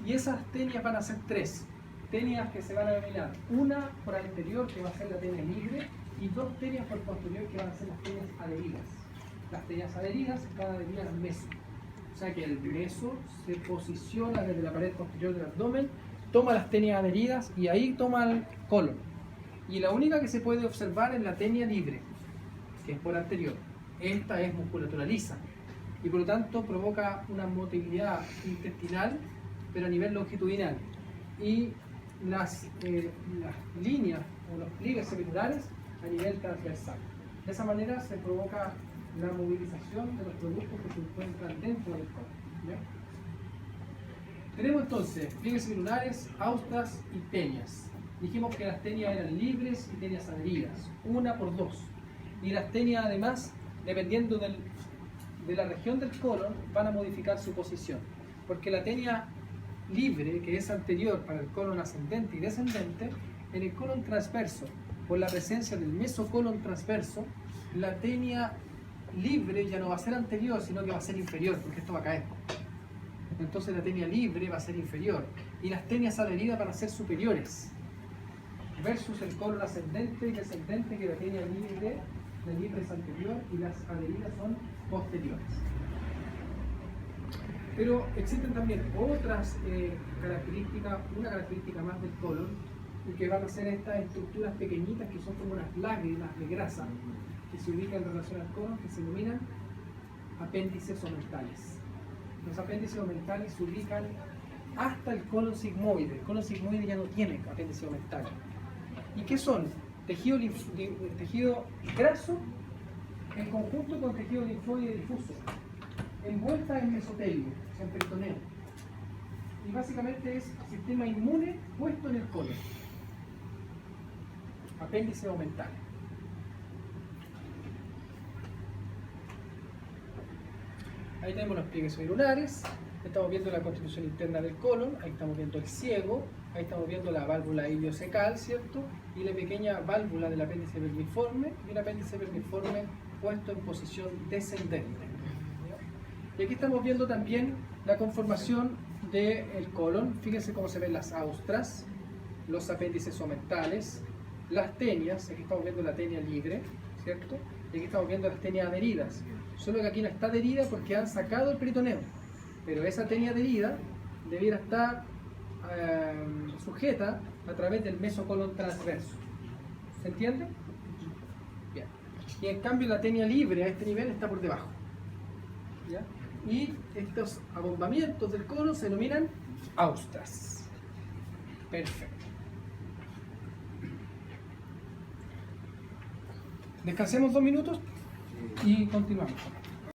Y esas tenias van a ser tres tenias que se van a denominar: una por anterior, que va a ser la tenia libre, y dos tenias por posterior, que van a ser las tenias adheridas. Las tenias adheridas van a adherir al meso. O sea que el meso se posiciona desde la pared posterior del abdomen, toma las tenias adheridas y ahí toma el colon. Y la única que se puede observar es la tenia libre, que es por anterior. Esta es musculatura lisa y por lo tanto provoca una motilidad intestinal, pero a nivel longitudinal. Y las líneas o los pliegues semilunares a nivel transversal. De esa manera se provoca la movilización de los productos que se encuentran dentro del colon, ¿ya? Tenemos entonces pliegues semilunares, austras y tenias. Dijimos que las tenias eran libres y tenias adheridas, una por dos. Y las tenias, además, dependiendo de la región del colon, van a modificar su posición. Porque la tenia libre, que es anterior para el colon ascendente y descendente, en el colon transverso, por la presencia del mesocolon transverso, la tenia libre ya no va a ser anterior, sino que va a ser inferior, porque esto va a caer. Entonces la tenia libre va a ser inferior y las tenias adheridas van a ser superiores, versus el colon ascendente y descendente, que la tenia libre es anterior y las adheridas son posteriores. Pero existen también otras características, una característica más del colon, y que van a ser estas estructuras pequeñitas que son como unas lágrimas de grasa que se ubican en relación al colon, que se denominan apéndices omentales. Los apéndices omentales se ubican hasta el colon sigmoide. El colon sigmoide ya no tiene apéndice omental. ¿Y qué son? Tejido graso en conjunto con tejido linfoide difuso, envuelta en mesotelio, o sea, en peritoneo. Y básicamente es sistema inmune puesto en el colon. Apéndice omental. Ahí tenemos los pliegues semilunares, estamos viendo la constitución interna del colon, ahí estamos viendo el ciego, ahí estamos viendo la válvula iliocecal, ¿cierto? Y la pequeña válvula del apéndice vermiforme, y el apéndice vermiforme puesto en posición descendente. Y aquí estamos viendo también la conformación del colon. Fíjense cómo se ven las austras, los apéndices omentales, las tenias. Aquí estamos viendo la tenia libre, ¿cierto? Y aquí estamos viendo las tenias adheridas. Solo que aquí no está adherida porque han sacado el peritoneo. Pero esa tenia adherida debiera estar sujeta a través del mesocolon transverso. ¿Se entiende? Bien. Y en cambio la tenia libre a este nivel está por debajo, ¿ya? Y estos abombamientos del colon se denominan austras. Perfecto. Descansemos 2 minutos y continuamos.